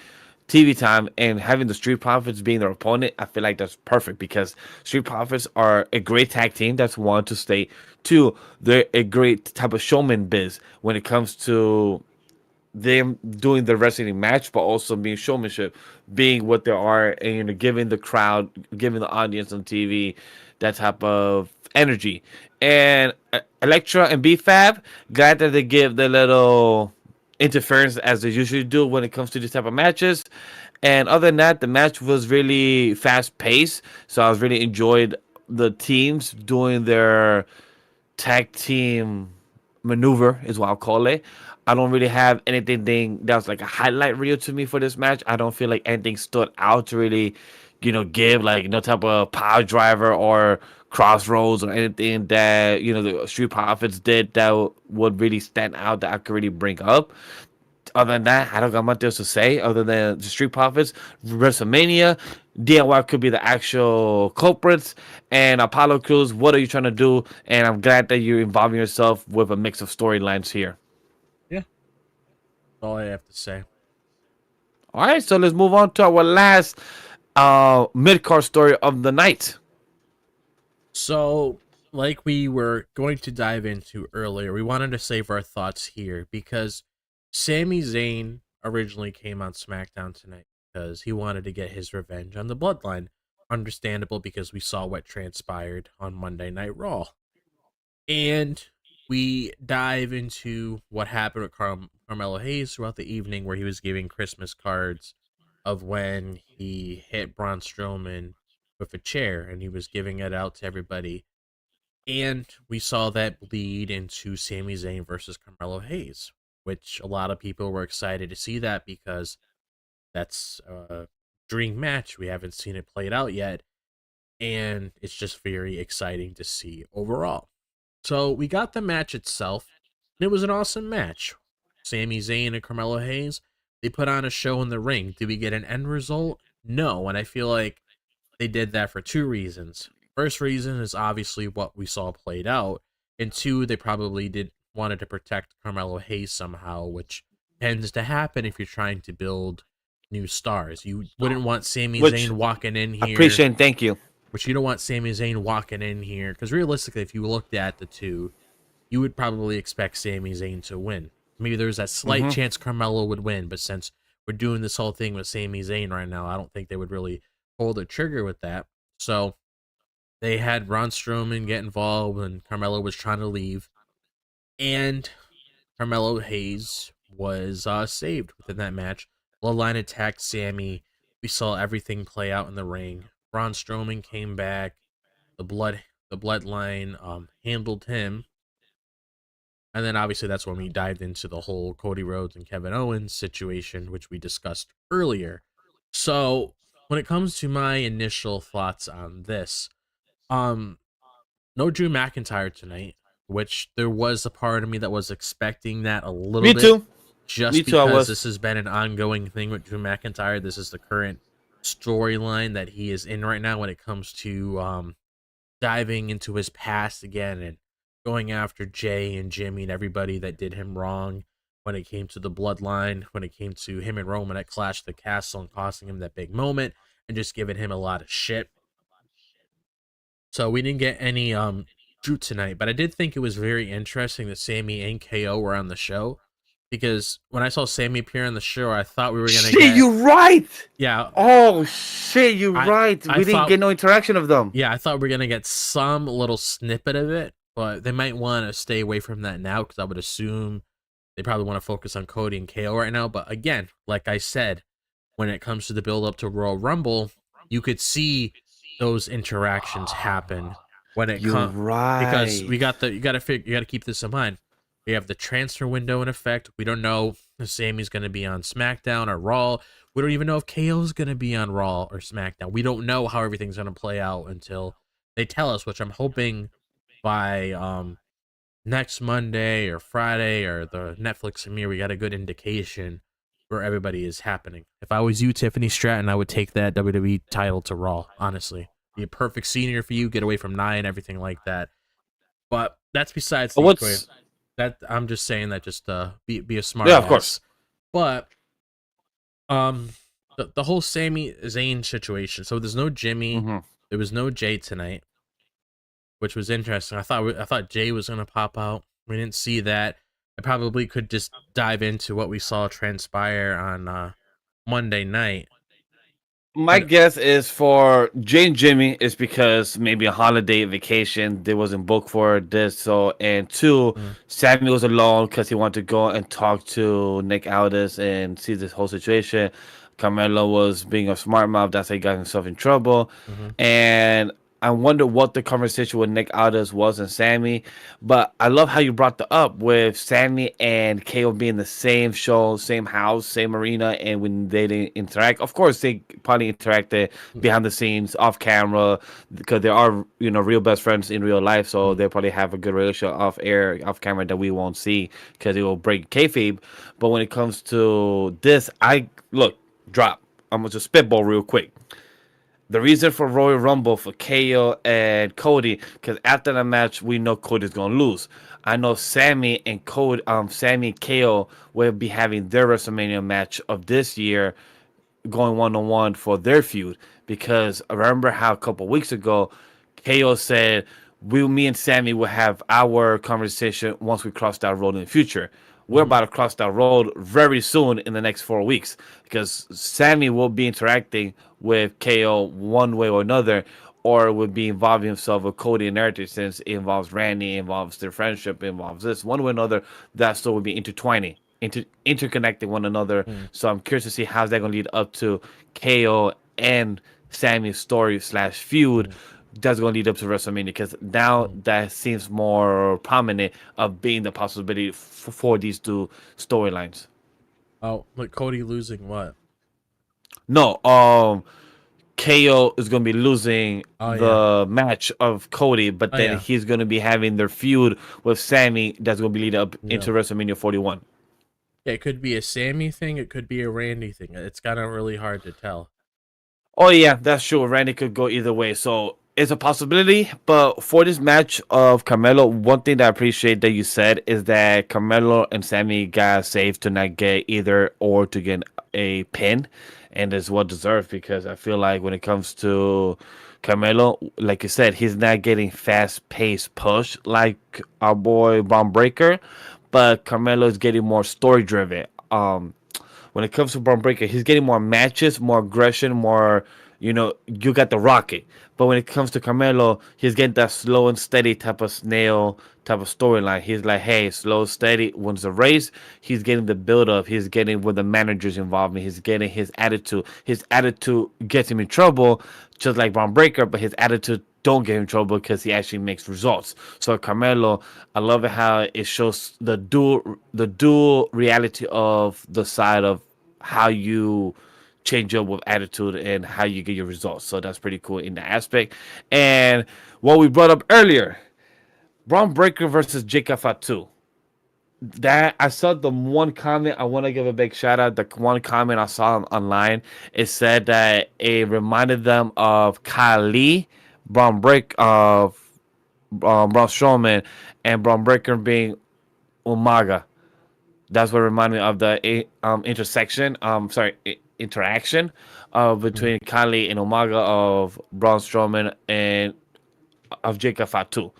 TV time, and having the Street Profits being their opponent. I feel like that's perfect because Street Profits are a great tag team. That's one to stay. Two, they're a great type of showman biz when it comes to them doing the wrestling match, but also being showmanship, being what they are, and giving the crowd, giving the audience on TV that type of energy. And Electra and B-Fab, glad that they give the little interference as they usually do when it comes to these type of matches. And other than that, the match was really fast paced, so I was really enjoyed the teams doing their tag team maneuver is what I'll call it. I don't really have anything that was like a highlight reel to me for this match. I don't feel like anything stood out to really, give like no type of power driver or crossroads or anything that the Street Profits did that would really stand out that I could really bring up. Other than that, I don't got much else to say other than the Street Profits, WrestleMania, DIY could be the actual culprits, and Apollo Crews, what are you trying to do? And I'm glad that you're involving yourself with a mix of storylines here. Yeah. That's all I have to say. All right, so let's move on to our last mid card story of the night. So, like we were going to dive into earlier, we wanted to save our thoughts here because Sami Zayn originally came on SmackDown tonight because he wanted to get his revenge on the Bloodline. Understandable because we saw what transpired on Monday Night Raw. And we dive into what happened with Carmelo Hayes throughout the evening, where he was giving Christmas cards of when he hit Braun Strowman with a chair, and he was giving it out to everybody. And we saw that bleed into Sami Zayn versus Carmelo Hayes, which a lot of people were excited to see that because that's a dream match. We haven't seen it played out yet, and it's just very exciting to see overall. So we got the match itself, and it was an awesome match. Sami Zayn and Carmelo Hayes, they put on a show in the ring. Did we get an end result? No, and I feel like they did that for two reasons. First reason is obviously what we saw played out, and two, they probably did wanted to protect Carmelo Hayes somehow, which tends to happen if you're trying to build new stars. You wouldn't want Sami Which Zayn walking in here, appreciate and thank you. which you don't want Sami Zayn walking in here, because realistically, if you looked at the two, you would probably expect Sami Zayn to win. Maybe there's that slight chance Carmelo would win, but since we're doing this whole thing with Sami Zayn right now, I don't think they would really pull the trigger with that. So they had Braun Strowman get involved, and Carmelo was trying to leave, and Carmelo Hayes was saved within that match. Bloodline attacked Sami. We saw everything play out in the ring. Braun Strowman came back. The Bloodline handled him. And then obviously that's when we dived into the whole Cody Rhodes and Kevin Owens situation, which we discussed earlier. So when it comes to my initial thoughts on this, no Drew McIntyre tonight, which there was a part of me that was expecting that a little Me bit. too. Just Me too, I because was. this has been an ongoing thing with Drew McIntyre. This is the current storyline that he is in right now when it comes to diving into his past again and going after Jay and Jimmy and everybody that did him wrong when it came to the bloodline, when it came to him and Roman at Clash of the Castle and costing him that big moment and just giving him a lot of shit. So we didn't get any Drew tonight, but I did think it was very interesting that Sami and KO were on the show, because when I saw Sami appear on the show, I thought we were gonna Shit, get you're right. yeah. Oh shit, you're right. I We didn't thought- get no interaction of them. Yeah, I thought we were gonna get some little snippet of it, but they might want to stay away from that now, because I would assume they probably want to focus on Cody and KO right now. But again, like I said, when it comes to the build up to Royal Rumble, you could see those interactions happen when it You're comes, right. because you got to keep this in mind. We have the transfer window in effect. We don't know if Sami's going to be on SmackDown or Raw. We don't even know if KO's going to be on Raw or SmackDown. We don't know how everything's going to play out until they tell us, which I'm hoping by next Monday or Friday or the Netflix premiere, we got a good indication where everybody is happening. If I was you, Tiffany Stratton, I would take that WWE title to Raw, honestly. Be a perfect senior for you, get away from Nia and everything like that. But that's besides the equation. That I'm just saying that just be a smart Yeah, ass. of course. But the whole Sami Zayn situation. So there's no Jimmy, there was no Jay tonight, which was interesting. I thought Jay was gonna pop out. We didn't see that. I probably could just dive into what we saw transpire on Monday night. My guess is for Jay and Jimmy is because maybe a holiday vacation they wasn't booked for this. So and two, Sammy was alone because he wanted to go and talk to Nick Aldis and see this whole situation. Carmelo was being a smart mouth. That's how he got himself in trouble. And I wonder what the conversation with Nick Aldis was and Sammy. But I love how you brought the up with Sammy and KO being the same show, same house, same arena, and when they didn't interact, of course they probably interacted behind the scenes, off camera, because they are real best friends in real life. So they probably have a good relationship off air, off camera that we won't see because it will break kayfabe. But when it comes to this, I'm gonna just spitball real quick. The reason for Royal Rumble for KO and Cody, because after the match, we know Cody's gonna lose. I know Sammy and Sammy and KO will be having their WrestleMania match of this year, going 1-on-1 for their feud. Because I remember how a couple weeks ago, KO said, me and Sammy will have our conversation once we cross that road in the future. We're about to cross that road very soon in the next 4 weeks, because Sammy will be interacting with KO one way or another, or will be involving himself with Cody and everything, since it involves Randy, it involves their friendship, it involves this one way or another. That still will be intertwining, interconnecting one another. So I'm curious to see how's that going to lead up to KO and Sammy's story / feud. That's going to lead up to WrestleMania, because now that seems more prominent of being the possibility for these two storylines. Oh, but Cody losing what? No, KO is going to be losing Oh yeah. the match of Cody, but Oh then yeah. he's going to be having their feud with Sami that's going to be leading up Yeah. into WrestleMania 41. It could be a Sammy thing. It could be a Randy thing. It's kind of really hard to tell. Oh yeah, that's true. Randy could go either way, so it's a possibility. But for this match of Carmelo, one thing that I appreciate that you said is that Carmelo and Sammy got saved to not get either or to get a pin, and it's well deserved because I feel like when it comes to Carmelo, like you said, he's not getting fast paced push like our boy Braun Breaker, but Carmelo is getting more story driven. When it comes to Braun Breaker, he's getting more matches, more aggression, more, you got the rocket. But when it comes to Carmelo, he's getting that slow and steady type of snail type of storyline. He's like, hey, slow, steady wins the race. He's getting the build up. He's getting with the managers involved. He's getting his attitude. His attitude gets him in trouble, just like Braun Breaker, but his attitude don't get in trouble because he actually makes results. So Carmelo, I love it how it shows the dual reality of the side of how you change up with attitude and how you get your results. So that's pretty cool in that aspect. And what we brought up earlier, Braun Breaker versus Jacob Fatu. That I saw the one comment I want to give a big shout out. The one comment I saw online, it said that it reminded them of Kali, of Braun Strowman, and Braun Breaker being Umaga. That's what reminded me of the interaction Mhm. between Kali and Umaga of Braun Strowman and of Jacob Fatu.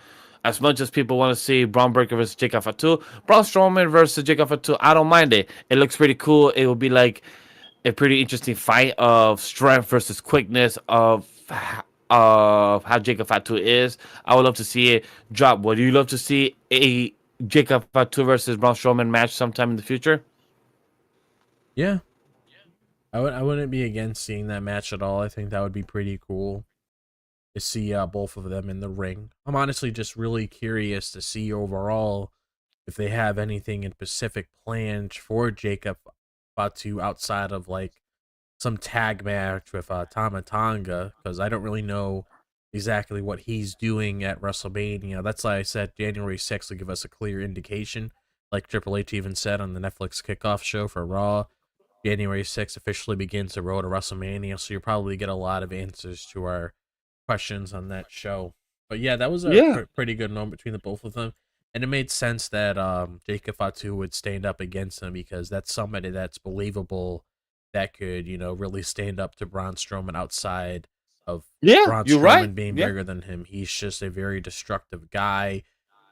As much as people want to see Braun Breaker versus Jacob Fatu, Braun Strowman versus Jacob Fatu, I don't mind it. It looks pretty cool. It will be like a pretty interesting fight of strength versus quickness of how Jacob Fatu is. I would love to see it drop. Would you love to see a Jacob Fatu versus Braun Strowman match sometime in the future? Yeah, I wouldn't be against seeing that match at all. I think that would be pretty cool to see both of them in the ring. I'm honestly just really curious to see overall if they have anything in Pacific planned for Jacob Fatu outside of like some tag match with Tama Tonga, because I don't really know exactly what he's doing at WrestleMania. That's why I said January 6th will give us a clear indication. Like Triple H even said on the Netflix kickoff show for Raw, January 6th officially begins the road to WrestleMania, so you'll probably get a lot of answers to our questions on that show. But yeah, that was a Yeah. pretty good moment between the both of them. And it made sense that Jacob Fatu would stand up against him because that's somebody that's believable that could, really stand up to Braun Strowman outside of Yeah, Braun you're right. Strowman being Yeah. bigger than him. He's just a very destructive guy.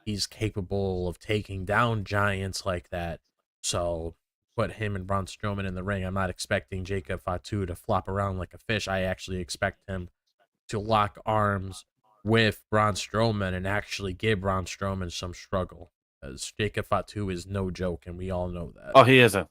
He's capable of taking down giants like that. So put him and Braun Strowman in the ring. I'm not expecting Jacob Fatu to flop around like a fish. I actually expect him to lock arms with Braun Strowman and actually give Braun Strowman some struggle. Because Jacob Fatu is no joke, and we all know that. Oh, he isn't.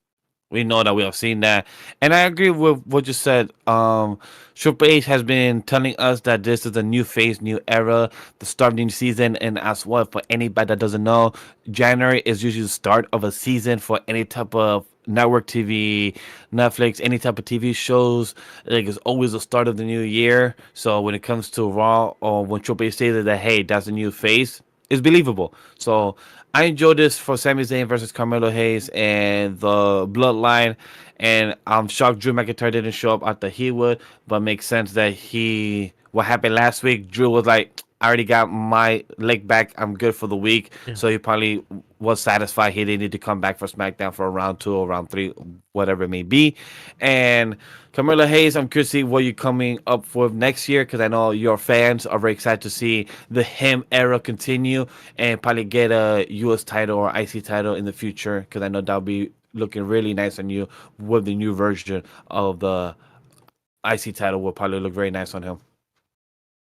We know that we have seen that, and I agree with what you said. Triple H has been telling us that this is a new phase, new era, the start of the new season, and as well for anybody that doesn't know, January is usually the start of a season for any type of network TV, Netflix, any type of TV shows. Like it's always the start of the new year. So when it comes to Raw, or when Triple H says that, hey, that's a new phase, it's believable. So I enjoyed this for Sami Zayn versus Carmelo Hayes and the Bloodline. And I'm shocked Drew McIntyre didn't show up. I thought he would, but makes sense that what happened last week, Drew was like, I already got my leg back. I'm good for the week. Yeah. So he probably was satisfied. He didn't need to come back for SmackDown for round two or round three, whatever it may be. And Carmelo Hayes, I'm curious to see what you're coming up for next year because I know your fans are very excited to see the him era continue and probably get a U.S. title or IC title in the future because I know that'll be looking really nice on you with the new version of the IC title will probably look very nice on him.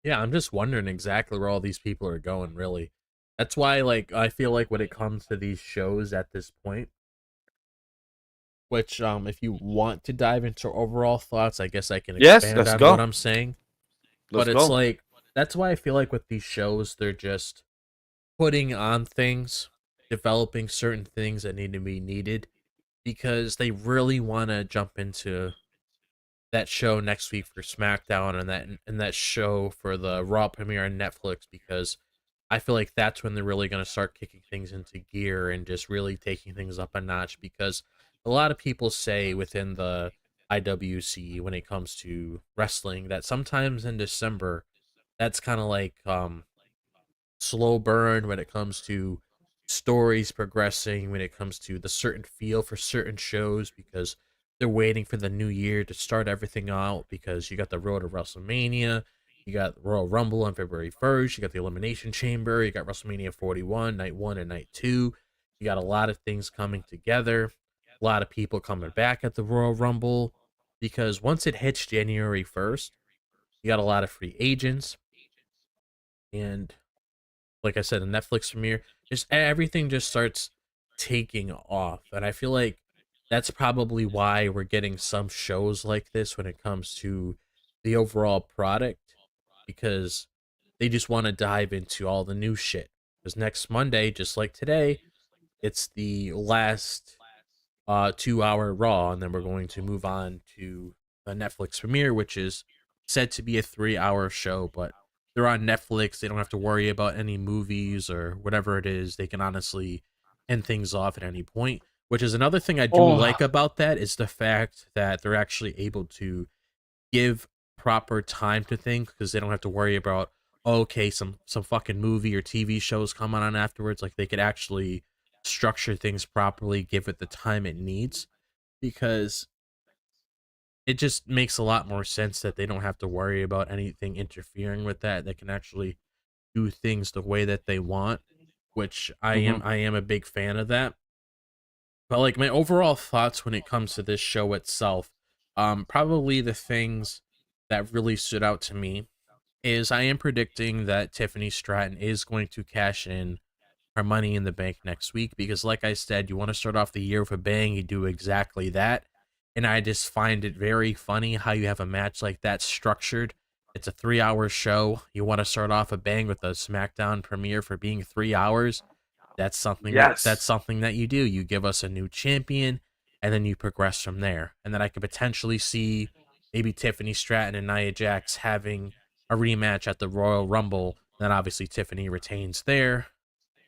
Yeah, I'm just wondering exactly where all these people are going, really. That's why, like, I feel like when it comes to these shows at this point, which, if you want to dive into overall thoughts, I guess I can Yes, expand let's on what go. I'm saying. Let's But it's go. like, that's why I feel like with these shows, they're just putting on things, developing certain things that need to be needed because they really want to jump into that show next week for SmackDown and that show for the Raw premiere on Netflix, because I feel like that's when they're really going to start kicking things into gear and just really taking things up a notch, because a lot of people say within the IWC when it comes to wrestling that sometimes in December that's kind of like slow burn when it comes to stories progressing, when it comes to the certain feel for certain shows, because they're waiting for the new year to start everything out, because you got the road to WrestleMania, you got Royal Rumble on February 1st, you got the Elimination Chamber, you got WrestleMania 41, night 1 and night 2. You got a lot of things coming together, a lot of people coming back at the Royal Rumble, because once it hits January 1st, you got a lot of free agents, and like I said, a Netflix premiere, just everything just starts taking off. And I feel like that's probably why we're getting some shows like this when it comes to the overall product, because they just want to dive into all the new shit. Because next Monday, just like today, it's the last 2 hour Raw, and then we're going to move on to a Netflix premiere, which is said to be a 3 hour show, but they're on Netflix. They don't have to worry about any movies or whatever it is. They can honestly end things off at any point, which is another thing I do Oh, like about that, is the fact that they're actually able to give proper time to things, because they don't have to worry about, oh, okay, some fucking movie or TV shows coming on afterwards. Like, they could actually structure things properly, give it the time it needs, because it just makes a lot more sense that they don't have to worry about anything interfering with that. They can actually do things the way that they want, which mhm. I am a big fan of that. But like, my overall thoughts when it comes to this show itself, probably the things that really stood out to me is I am predicting that Tiffany Stratton is going to cash in her Money in the Bank next week, because like I said, you want to start off the year with a bang, you do exactly that. And I just find it very funny how you have a match like that structured. It's a 3 hour show. You want to start off a bang with a SmackDown premiere for being 3 hours. That's Yes. something that you do. You give us a new champion, and then you progress from there. And then I could potentially see maybe Tiffany Stratton and Nia Jax having a rematch at the Royal Rumble. Then obviously Tiffany retains there,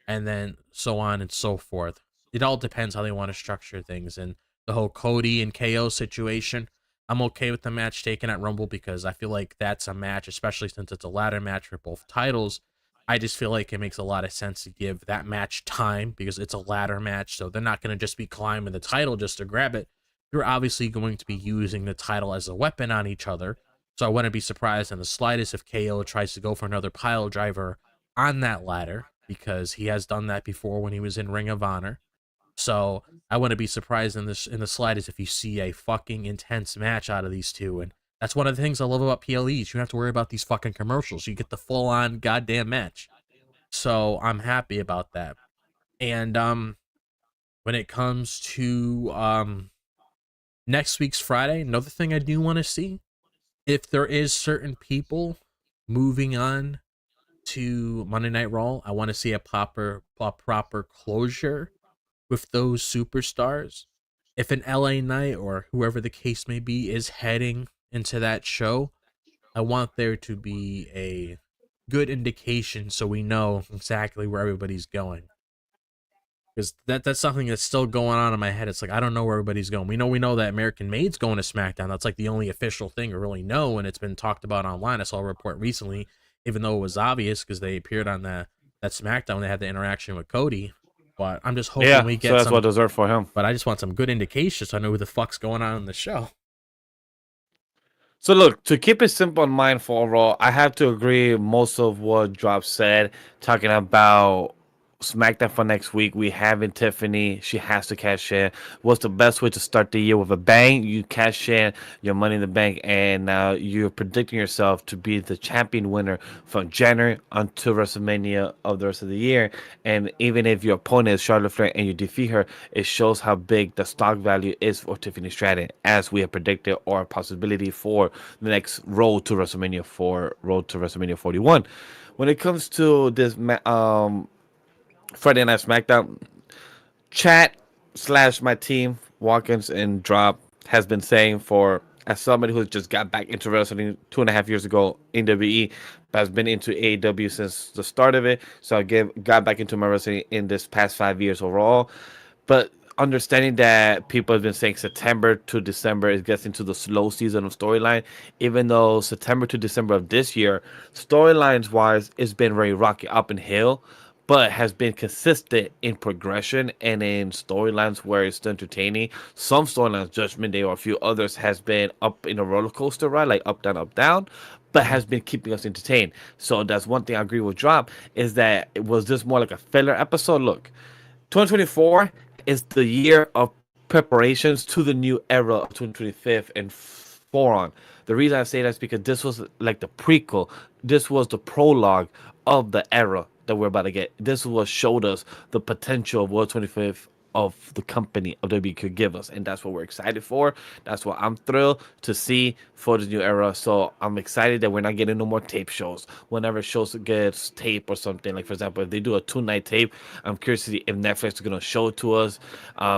and then so on and so forth. It all depends how they want to structure things. And the whole Cody and KO situation, I'm okay with the match taken at Rumble, because I feel like that's a match, especially since it's a ladder match for both titles. I just feel like it makes a lot of sense to give that match time, because it's a ladder match. So they're not going to just be climbing the title just to grab it. They're obviously going to be using the title as a weapon on each other. So I wouldn't be surprised in the slightest if KO tries to go for another pile driver on that ladder, because he has done that before when he was in Ring of Honor. So I wouldn't be surprised in the slightest if you see a fucking intense match out of these two. And that's one of the things I love about PLEs. You don't have to worry about these fucking commercials. You get the full on goddamn match. So I'm happy about that. And when it comes to next week's Friday, another thing I do want to see, if there is certain people moving on to Monday Night Raw, I want to see a proper closure with those superstars. If an LA Knight or whoever the case may be is heading into that show, I want there to be a good indication so we know exactly where everybody's going. Because that's something that's still going on in my head. It's like, I don't know where everybody's going. We know that American Maid's going to SmackDown. That's like the only official thing we really know, and it's been talked about online. I saw a report recently, even though it was obvious because they appeared on that SmackDown. They had the interaction with Cody. But I'm just hoping Yeah, we so get that's what some. deserved for him. But I just want some good indications so I know who the fuck's going on in the show. So look, to keep it simple and mindful overall, I have to agree most of what Drop said, talking about SmackDown for next week. We have in Tiffany. She has to cash in. What's the best way to start the year with a bang? You cash in your money in the bank, and now you're predicting yourself to be the champion winner from January until WrestleMania of the rest of the year. And even if your opponent is Charlotte Flair and you defeat her, it shows how big the stock value is for Tiffany Stratton, as we have predicted, or a possibility for the next road to WrestleMania 4, road to WrestleMania 41. When it comes to this Friday Night SmackDown, chat slash my team, Watkins and Drop, has been saying for as somebody who just got back into wrestling 2.5 years ago in WWE, but has been into AEW since the start of it. So got back into my wrestling in this past 5 years overall. But understanding that people have been saying September to December it gets into the slow season of storyline, even though September to December of this year, storylines wise, it's been very rocky up and hill, but has been consistent in progression and in storylines where it's entertaining. Some storylines, Judgment Day or a few others, has been up in a roller coaster ride, like up, down, but has been keeping us entertained. So that's one thing I agree with Drop is that it was just more like a filler episode. Look, 2024 is the year of preparations to the new era of 2025 and on. The reason I say that is because this was like the prequel. This was the prologue of the era that we're about to get. This was what showed us the potential of World 25th of the company of WWE could give us, and that's what we're excited for. That's what I'm thrilled to see for the new era. So I'm excited that we're not getting no more tape shows. Whenever shows gets tape or something, like for example, if they do a 2 night tape, I'm curious to see if Netflix is gonna show it to us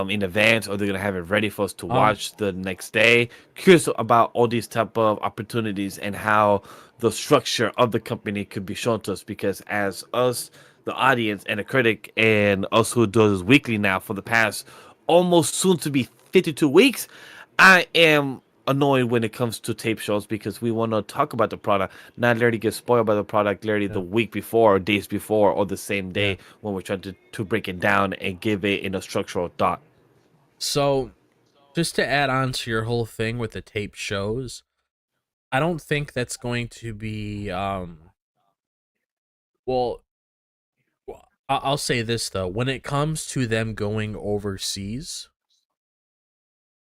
in advance or they're gonna have it ready for us to watch the next day. Curious about all these type of opportunities and how the structure of the company could be shown to us, because as us, the audience and the critic and us who do this weekly now for the past almost soon to be 52 weeks, I am annoyed when it comes to tape shows because we want to talk about the product, not literally get spoiled by the product literally the week before or days before or the same day when we're trying to break it down and give it in a structural thought. So, just to add on to your whole thing with the tape shows, I don't think that's going to be well, I'll say this though, when it comes to them going overseas,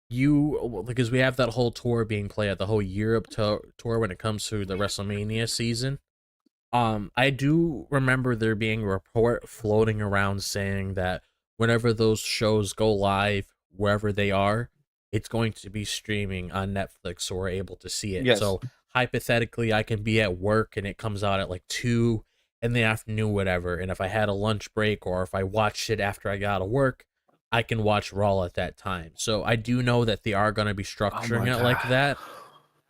because we have that whole tour being played, the whole Europe tour when it comes to the WrestleMania season. I do remember there being a report floating around saying that whenever those shows go live, wherever they are, it's going to be streaming on Netflix, so we're able to see it. Yes. So hypothetically, I can be at work and it comes out at like 2 in the afternoon, whatever. And if I had a lunch break or if I watched it after I got out of work, I can watch Raw at that time. So I do know that they are going to be structuring it like that.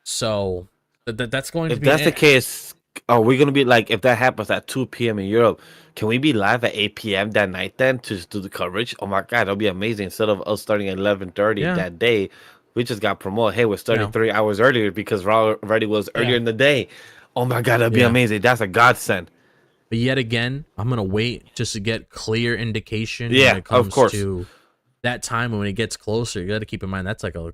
So that's going to If be that's the case, are we gonna be like, if that happens at 2 p.m. in Europe, can we be live at 8 p.m. that night then to just do the coverage? Oh my god, that'll be amazing. Instead of us starting at 11:30 Yeah. that day, we just got promoted. Hey, we're starting Yeah. 3 hours earlier because Raw already was earlier Yeah. in the day. Oh my god, that'd be Yeah. amazing. That's a godsend. But yet again, I'm gonna wait just to get clear indication when Yeah, it comes of course. to that time. And when it gets closer, you got to keep in mind that's like a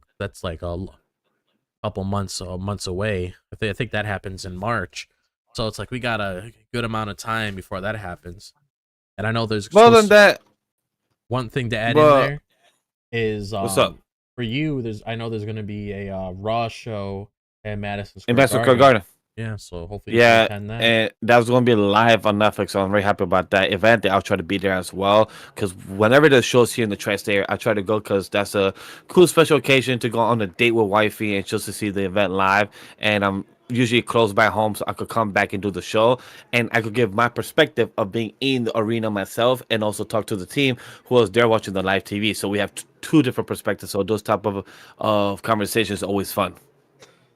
couple months away. I think that happens in March, so it's like we got a good amount of time before that happens. And I know there's Well, than that, one thing to add well, in there is what's up? for you. I know there's gonna be a Raw show at Madison Square Ambassador Garden. Garden. Yeah, so hopefully you can Yeah, attend that. and that was going to be live on Netflix, so I'm very happy about that event. I'll try to be there as well, because whenever there's shows here in the tri-state, I try to go because that's a cool special occasion to go on a date with wifey and just to see the event live. And I'm usually close by home, so I could come back and do the show, and I could give my perspective of being in the arena myself, and also talk to the team who was there watching the live TV. So we have two different perspectives. So those type of conversations are always fun.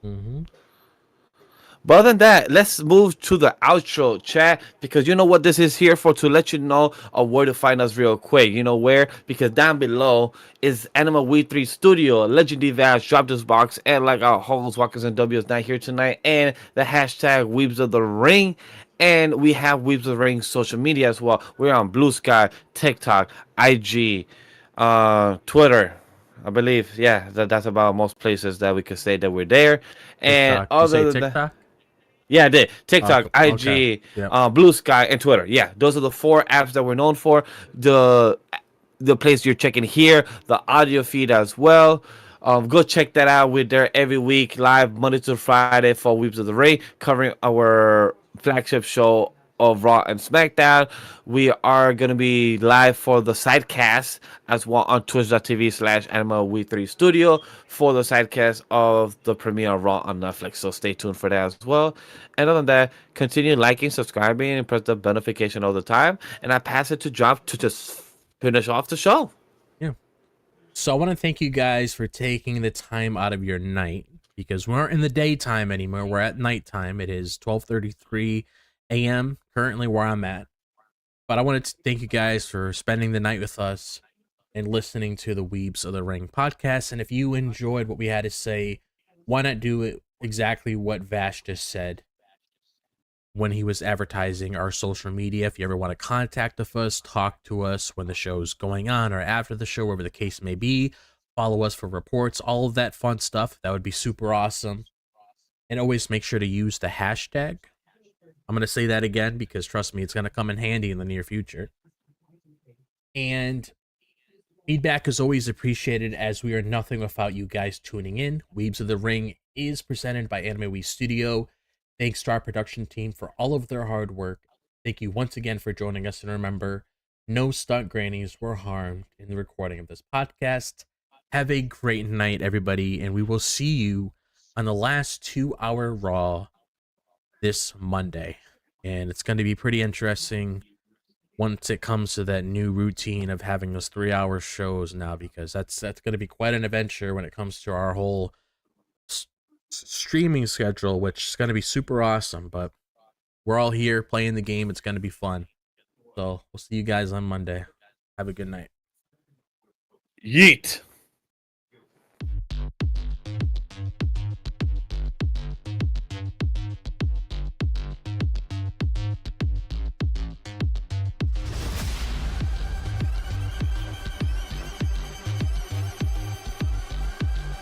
Mm-hmm. But other than that, let's move to the outro, chat, because you know what this is here for, to let you know where to find us real quick. You know where? Because down below is Anima We 3 Studio, Legendary Vash, Drop This Box, and like our host, Walkers and W is not here tonight, and the hashtag Weebs of the Ring. And we have Weebs of the Ring social media as well. We're on Blue Sky, TikTok, IG, Twitter. I believe, yeah, that's about most places that we could say that we're there. And TikTok. You say other than that, TikTok? yeah, I did. TikTok, Okay. IG, Yep. Blue Sky, and Twitter. Yeah, those are the 4 apps that we're known for. The place you're checking here, the audio feed as well. Go check that out. We're there every week, live Monday to Friday for Weebs of the Ring, covering our flagship show of Raw and SmackDown. We are going to be live for the sidecast as well on twitch.tv/Anima We 3 Studio for the sidecast of the premiere of Raw on Netflix. So stay tuned for that as well. And other than that, continue liking, subscribing, and press the notification all the time. And I pass it to Drop to just finish off the show. Yeah. So I want to thank you guys for taking the time out of your night because we aren't in the daytime anymore. We're at nighttime. It is 12:33 a.m. currently where I'm at. But I wanted to thank you guys for spending the night with us and listening to the Weebs of the Ring podcast. And if you enjoyed what we had to say, why not do it exactly what Vash just said when he was advertising our social media? If you ever want to contact us, talk to us when the show's going on or after the show, wherever the case may be, follow us for reports, all of that fun stuff. That would be super awesome. And always make sure to use the hashtag. I'm going to say that again because trust me, it's going to come in handy in the near future. And feedback is always appreciated as we are nothing without you guys tuning in. Weebs of the Ring is presented by Anime We Studio. Thanks to our production team for all of their hard work. Thank you once again for joining us. And remember, no stunt grannies were harmed in the recording of this podcast. Have a great night, everybody. And we will see you on the last 2-hour Raw this Monday. And it's going to be pretty interesting once it comes to that new routine of having those 3-hour shows now, because that's going to be quite an adventure when it comes to our whole streaming schedule, which is going to be super awesome. But we're all here playing the game. It's going to be fun. So we'll see you guys on Monday. Have a good night. Yeet.